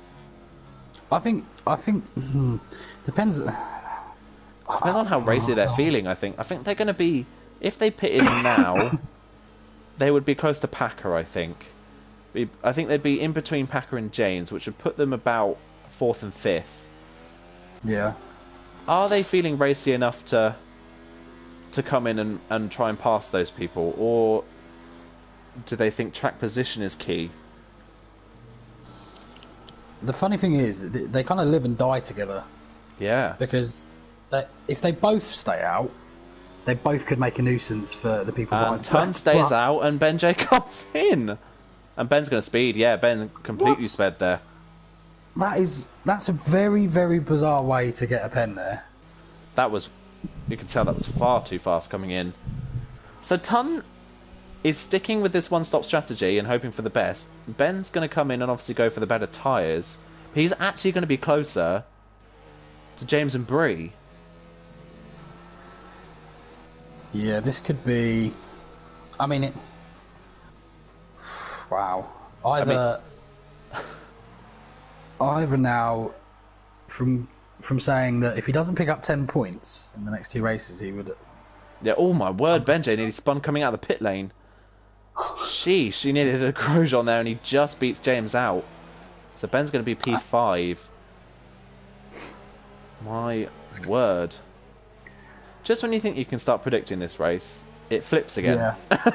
I think depends. Depends on how racy they're feeling. I think they're going to be, if they pitted now, they would be close to Packer. I think they'd be in between Packer and James, which would put them about 4th and 5th. Yeah. Are they feeling racy enough to come in and try and pass those people, or do they think track position is key? The funny thing is, they kind of live and die together. Yeah. Because if they both stay out, they both could make a nuisance for the people behind. And Tun stays out, and Ben J comes in, and Ben's going to speed. Yeah, Ben completely sped there. That's a very, very bizarre way to get a pen there. You could tell that was far too fast coming in. So Tun is sticking with this one-stop strategy and hoping for the best. Ben's going to come in and obviously go for the better tyres. But he's actually going to be closer to James and Bree. Yeah, this could be... I mean, wow. Either now, from saying that if he doesn't pick up 10 points in the next 2 races, he would... Yeah, oh my word, Ben J nearly spun coming out of the pit lane. Sheesh, she needed a Grosjean there and he just beats James out. So Ben's going to be P5. My word. Just when you think you can start predicting this race, it flips again. Yeah.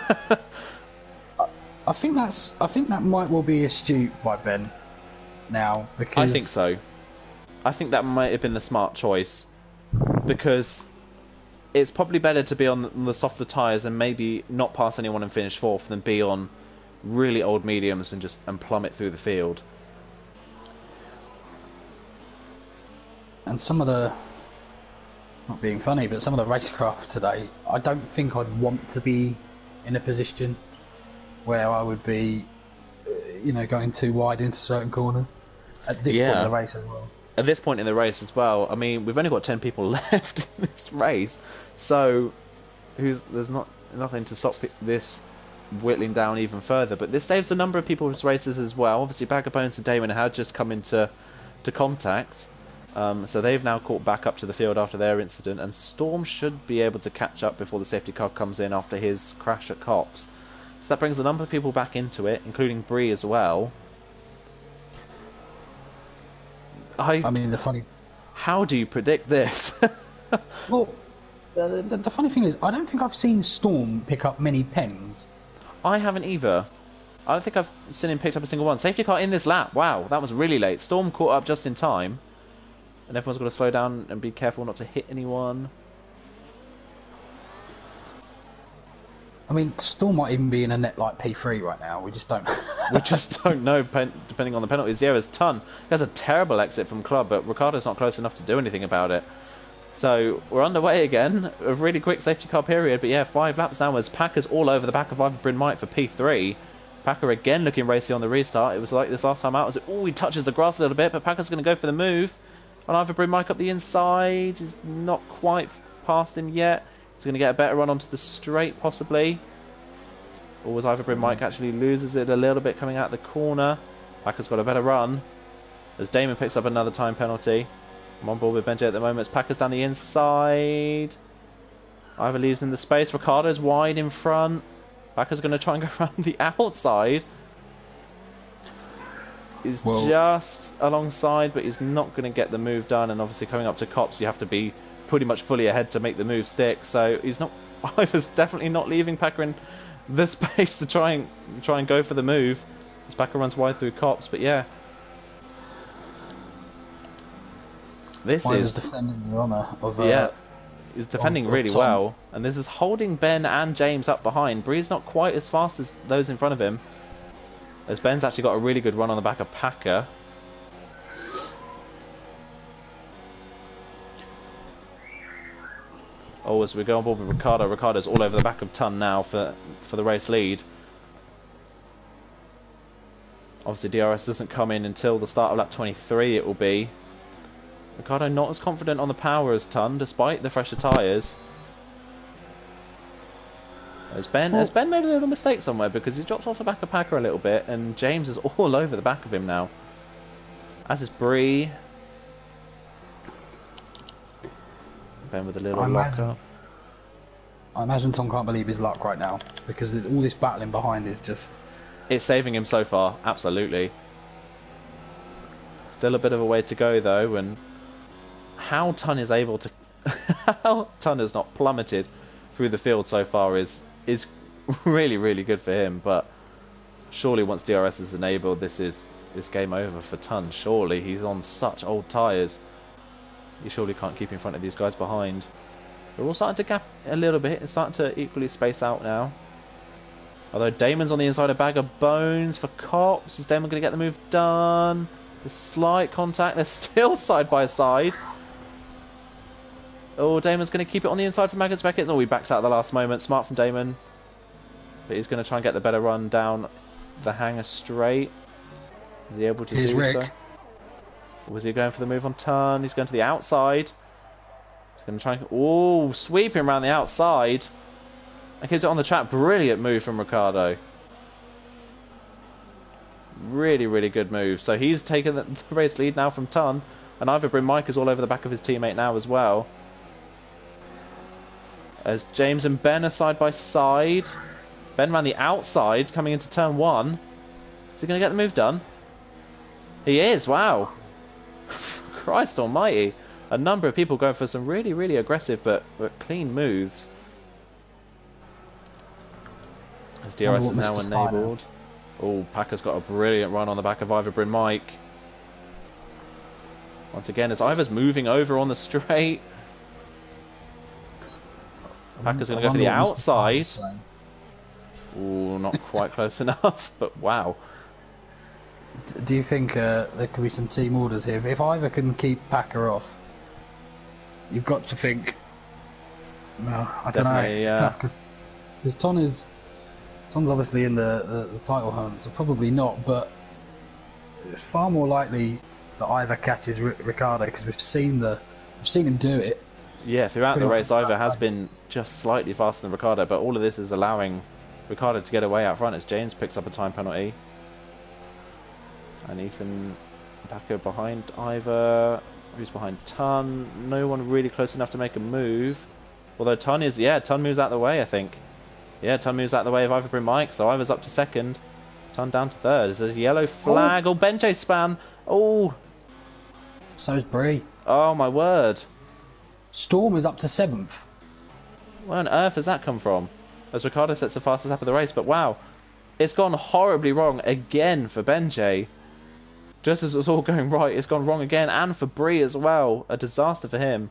I think that might well be astute by Ben now, because I think so. I think that might have been the smart choice, because it's probably better to be on the softer tyres and maybe not pass anyone and finish 4th than be on really old mediums and plummet through the field. And some of the, not being funny, but some of the racecraft today, I don't think I'd want to be in a position where I would be, going too wide into certain corners at this point in the race as well. At this point in the race as well, I mean, we've only got 10 people left in this race, so there's nothing to stop this whittling down even further. But this saves a number of people's races as well. Obviously, back opponents and Damon had just come into contact, so they've now caught back up to the field after their incident, and Storm should be able to catch up before the safety car comes in after his crash at Cops. So that brings a number of people back into it, including Bree as well. I mean, the funny... How do you predict this? Well, the funny thing is, I don't think I've seen Storm pick up many pens. I haven't either. I don't think I've seen him pick up a single one. Safety car in this lap. Wow, that was really late. Storm caught up just in time. And everyone's got to slow down and be careful not to hit anyone. I mean, Storm might even be in a net like P3 right now. We just don't. We just don't know, depending on the penalties. Yeah, there's Tun. He has a terrible exit from club, but Ricardo's not close enough to do anything about it. So we're underway again. A really quick safety car period, but yeah, 5 laps now as Packer's all over the back of Ivor Bryn Mike for P3. Packer again looking racy on the restart. It was like this last time out. He touches the grass a little bit, but Packer's going to go for the move. And Ivor Bryn Mike up the inside. He's not quite past him yet. He's going to get a better run onto the straight, possibly. Or was Ivor Bryn Mike actually loses it a little bit coming out the corner. Packer's got a better run. As Damon picks up another time penalty. I'm on board with Benji at the moment. As Packer's down the inside. Ivor leaves in the space. Ricardo's wide in front. Packer's going to try and go around the outside. He's just alongside, but he's not going to get the move done. And obviously coming up to Cops, you have to be pretty much fully ahead to make the move stick. So he's not. Ivor's definitely not leaving Packer in the space to try and go for the move. As Packer runs wide through Cops, but yeah, this is defending the honour of he's defending really well, and this is holding Ben and James up behind. Bree's not quite as fast as those in front of him, as Ben's actually got a really good run on the back of Packer. Oh, as we go on board with Ricardo, Ricardo's all over the back of Tun now for the race lead. Obviously DRS doesn't come in until the start of lap 23 it will be. Ricardo not as confident on the power as Tun, despite the fresher tyres. Has Ben made a little mistake somewhere? Because he's dropped off the back of Packer a little bit, and James is all over the back of him now. As is Bree. Ben with a little lock up. I imagine Tom can't believe his luck right now, because all this battling behind is just... It's saving him so far, absolutely. Still a bit of a way to go though, and how Ton is able to... how Ton has not plummeted through the field so far is really, really good for him, but surely once DRS is enabled, this game over for Ton. Surely, he's on such old tyres. He surely can't keep in front of these guys behind. We're all starting to gap a little bit. It's starting to equally space out now. Although Damon's on the inside, a bag of bones for Cops. Is Damon going to get the move done? There's slight contact. They're still side by side. Oh, Damon's going to keep it on the inside for Maggotts Beckett. Oh, he backs out at the last moment. Smart from Damon. But he's going to try and get the better run down the hangar straight. Is he able to do Rick. so? Was he going for the move on turn? He's going to the outside. He's going to try and... Oh, sweeping around the outside. And keeps it on the track. Brilliant move from Ricciardo. Really, really good move. So he's taken the race lead now from Ton. And Ivory Mike is all over the back of his teammate now as well. As James and Ben are side by side. Ben ran the outside coming into turn 1. Is he going to get the move done? He is, wow. Christ almighty. A number of people going for some really, really aggressive but clean moves. As DRS is now enabled. Oh, Packer's got a brilliant run on the back of Ivory Mike. Once again, as Ivor's moving over on the straight. Packer's going to go for the outside. Oh, not quite close enough, but wow. Do you think there could be some team orders here? If Ivor can keep Packer off, you've got to think... No, I don't know. It's tough because Ton's obviously in the title hunt, so probably not, but it's far more likely that Ivor catches Ricciardo because we've seen him do it. Yeah, throughout the race, Ivor has been just slightly faster than Ricciardo, but all of this is allowing Ricciardo to get away out front as James picks up a time penalty. And Ethan Packer behind Ivor. Who's behind Ton? No one really close enough to make a move. Although Ton is, Ton moves out the way, I think. Yeah, Ton moves out the way of Ivory Mike, so Ivor's up to second. Ton down to third. There's a yellow flag. Oh, Benjay span. Oh. So's Bree. Oh, my word. Storm is up to 7th. Where on earth has that come from? As Ricciardo sets the fastest lap of the race, but wow. It's gone horribly wrong again for Benjay. Just as it was all going right, it's gone wrong again, and for Bree as well. A disaster for him.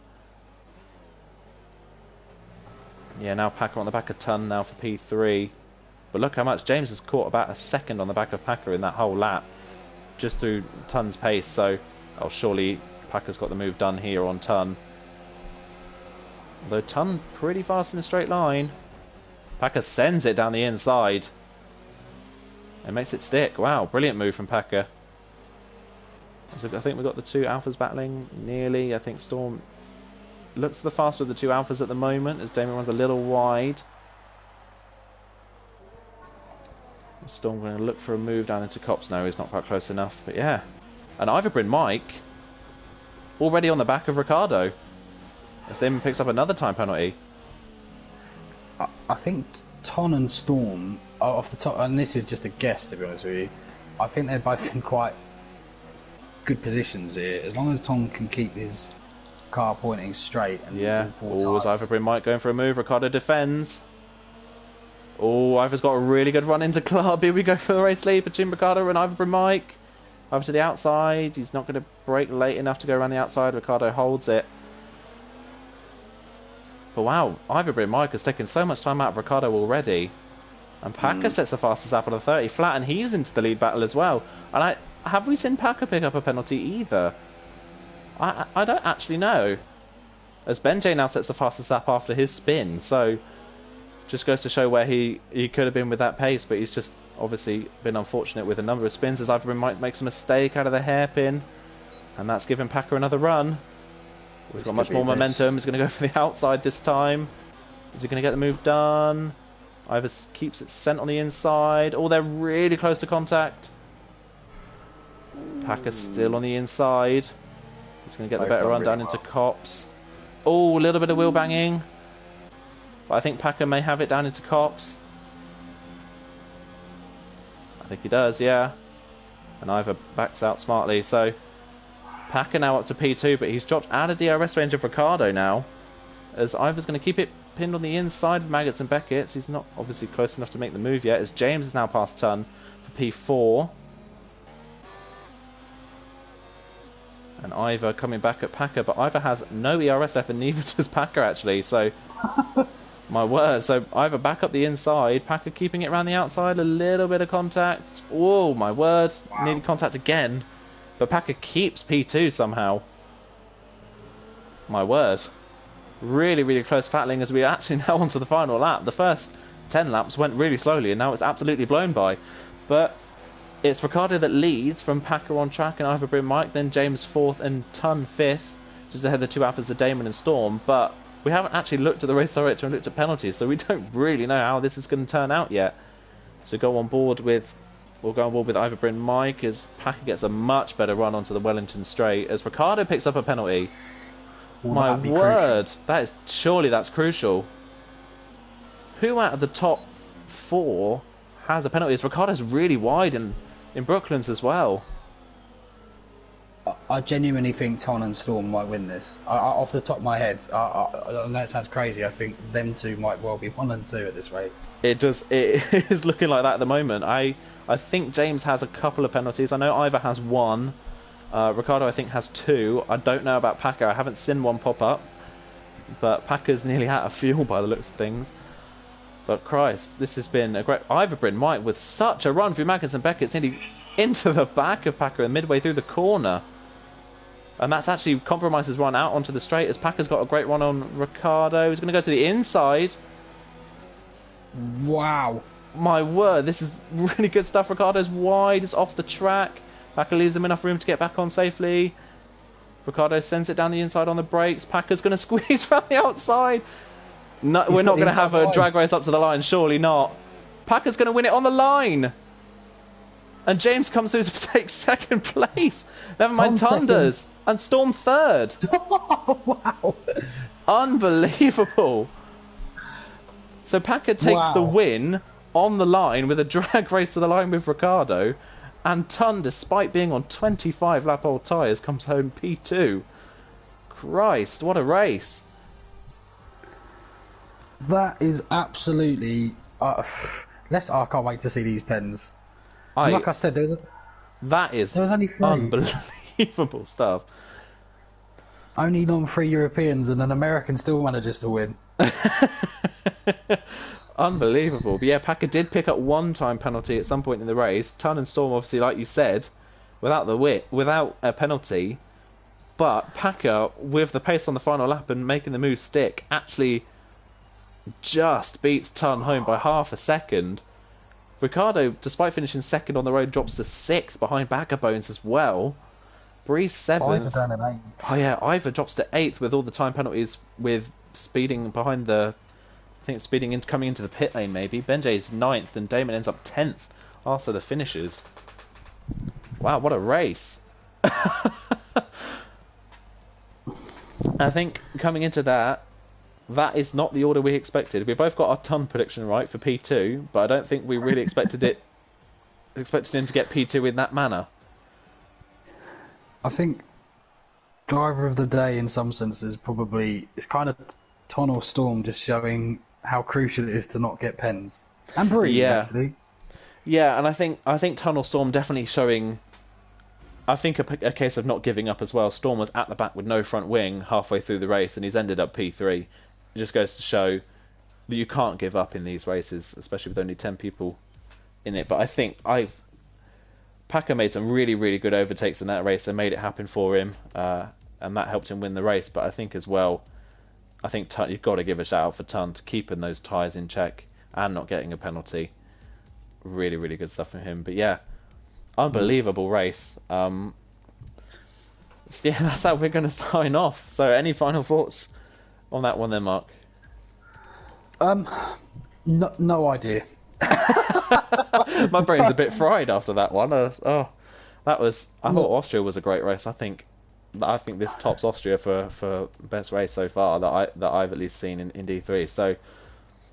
Yeah, now Packer on the back of Ton now for P3. But look how much James has caught about a second on the back of Packer in that whole lap. Just through Ton's pace, so... Oh, surely Packer's got the move done here on Ton. Although Ton pretty fast in a straight line. Packer sends it down the inside. And makes it stick. Wow, brilliant move from Packer. So I think we've got the two Alphas battling nearly. I think Storm looks the faster of the two Alphas at the moment as Damon runs a little wide. Storm going to look for a move down into Cops. No, he's not quite close enough. But yeah. And Ivory Mike already on the back of Ricciardo as Damon picks up another time penalty. I think Ton and Storm are off the top, and this is just a guess to be honest with you. I think they're both in quite good positions here. As long as Tom can keep his car pointing straight. And yeah. Oh, as Ivory Mike going for a move. Ricciardo defends. Oh, Ivor's got a really good run into Club. Here we go for the race lead between Ricciardo and Ivory Mike. Over to the outside. He's not going to brake late enough to go around the outside. Ricciardo holds it. But wow, Ivory Mike has taken so much time out of Ricciardo already. And Packer sets the fastest lap on a 30 flat, and he's into the lead battle as well. And have we seen Packer pick up a penalty either? I don't actually know. As Benjay now sets the fastest lap after his spin, so just goes to show where he could have been with that pace, but he's just obviously been unfortunate with a number of spins as Ivory Mike makes a mistake out of the hairpin, and that's given Packer another run. We've got much more momentum. He's going to go for the outside this time. Is he going to get the move done? Either keeps it sent on the inside. Oh, they're really close to contact. Packer's still on the inside. He's going to get the better run down into Cops. Oh, a little bit of wheel banging. But I think Packer may have it down into Cops. I think he does, yeah. And Ivor backs out smartly. So Packer now up to P2, but he's dropped out of DRS range of Ricciardo now. As Ivor's going to keep it pinned on the inside of Maggots and Beckett's. He's not obviously close enough to make the move yet, as James is now past Ton for P4. And Ivor coming back at Packer, but Ivor has no ERS left, and neither does Packer actually, so... My word, so Ivor back up the inside, Packer keeping it around the outside, a little bit of contact. Oh, my word, nearly contact again. But Packer keeps P2 somehow. My word. Really, really close battling as we are actually now onto the final lap. The first 10 laps went really slowly, and now it's absolutely blown by. But it's Ricciardo that leads from Packer on track and Ivor Bryn Mike, then James 4th and Ton 5th, just ahead of the two Alphas of Damon and Storm. But we haven't actually looked at the race director and looked at penalties, so we don't really know how this is going to turn out yet. So we'll go on board with Ivor Bryn Mike as Packer gets a much better run onto the Wellington straight as Ricciardo picks up a penalty. My word, that's crucial. Who out of the top 4 has a penalty? As Ricciardo's really wide in Brooklands as well. I genuinely think Ton and Storm might win this. Off the top of my head, I know it sounds crazy. I think them two might well be 1 and 2 at this rate. It does. It is looking like that at the moment. I think James has a couple of penalties. I know Ivor has 1. Ricciardo, I think, has 2. I don't know about Packer. I haven't seen one pop up. But Packer's nearly out of fuel by the looks of things. But Christ, this has been a great... Ivor Bryn Mike with such a run through Maggots and Beckett's nearly into the back of Packer and midway through the corner. And that's actually compromised his run out onto the straight as Packer's got a great run on Ricciardo. He's going to go to the inside. Wow. My word, this is really good stuff. Ricciardo's wide, it's off the track. Packer leaves him enough room to get back on safely. Ricciardo sends it down the inside on the brakes. Packer's going to squeeze around the outside. No, we're not going to have a drag race up to the line, surely not. Packer's going to win it on the line. And James comes through to take 2nd place. Never mind, Ton does. And Storm 3rd. Wow. Unbelievable. So Packer takes the win on the line with a drag race to the line with Ricciardo. And Ton, despite being on 25 lap old tyres, comes home P2. Christ, what a race. That is absolutely... I can't wait to see these pens. Like I said, there was only 3. Unbelievable stuff. Only non-free Europeans and an American still manages to win. Unbelievable. But yeah, Packer did pick up 1 time penalty at some point in the race. Ton and Storm, obviously, like you said, without a penalty. But Packer, with the pace on the final lap and making the move stick, actually just beats Ton home by half a second. Ricciardo, despite finishing 2nd on the road, drops to 6th behind Backer Bones as well. Breeze 7th. Oh yeah, Ivor drops to 8th with all the time penalties with speeding behind the... I think speeding coming into the pit lane maybe. Benjay's 9th and Damon ends up 10th after the finishes. Wow, what a race. I think coming into that is not the order we expected. We both got our Ton prediction right for P2, but I don't think we really expected him to get P2 in that manner. I think driver of the day in some senses probably it's kind of Ton or Storm, just showing how crucial it is to not get pens. And Bree, actually. Yeah, and I think Ton or Storm definitely showing. I think a case of not giving up as well. Storm was at the back with no front wing halfway through the race, and he's ended up P3. It just goes to show that you can't give up in these races, especially with only 10 people in it. But I think Packer made some really, really good overtakes in that race and made it happen for him, and that helped him win the race. But I think as well, Ton, you've got to give a shout out for Ton to keeping those tyres in check and not getting a penalty. Really, really good stuff from him. But yeah, unbelievable race. So yeah, that's how we're going to sign off. So any final thoughts on that one then, Mark? No idea. My brain's a bit fried after that one. That was. I thought No, Austria was a great race. I think this tops Austria for best race so far that I've at least seen in D3. So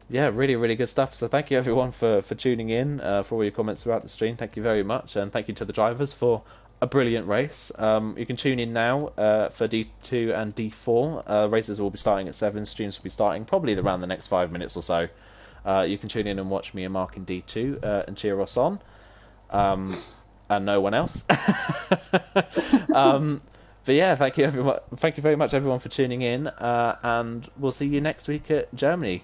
yeah, really really good stuff. So thank you everyone for tuning in, for all your comments throughout the stream. Thank you very much, and thank you to the drivers for a brilliant race. You can tune in now for D2 and D4. Races will be starting at 7. Streams will be starting probably around the next 5 minutes or so. You can tune in and watch me and Mark in D2 and cheer us on. And no one else. But yeah, thank you everyone. Thank you very much everyone for tuning in, and we'll see you next week at Germany.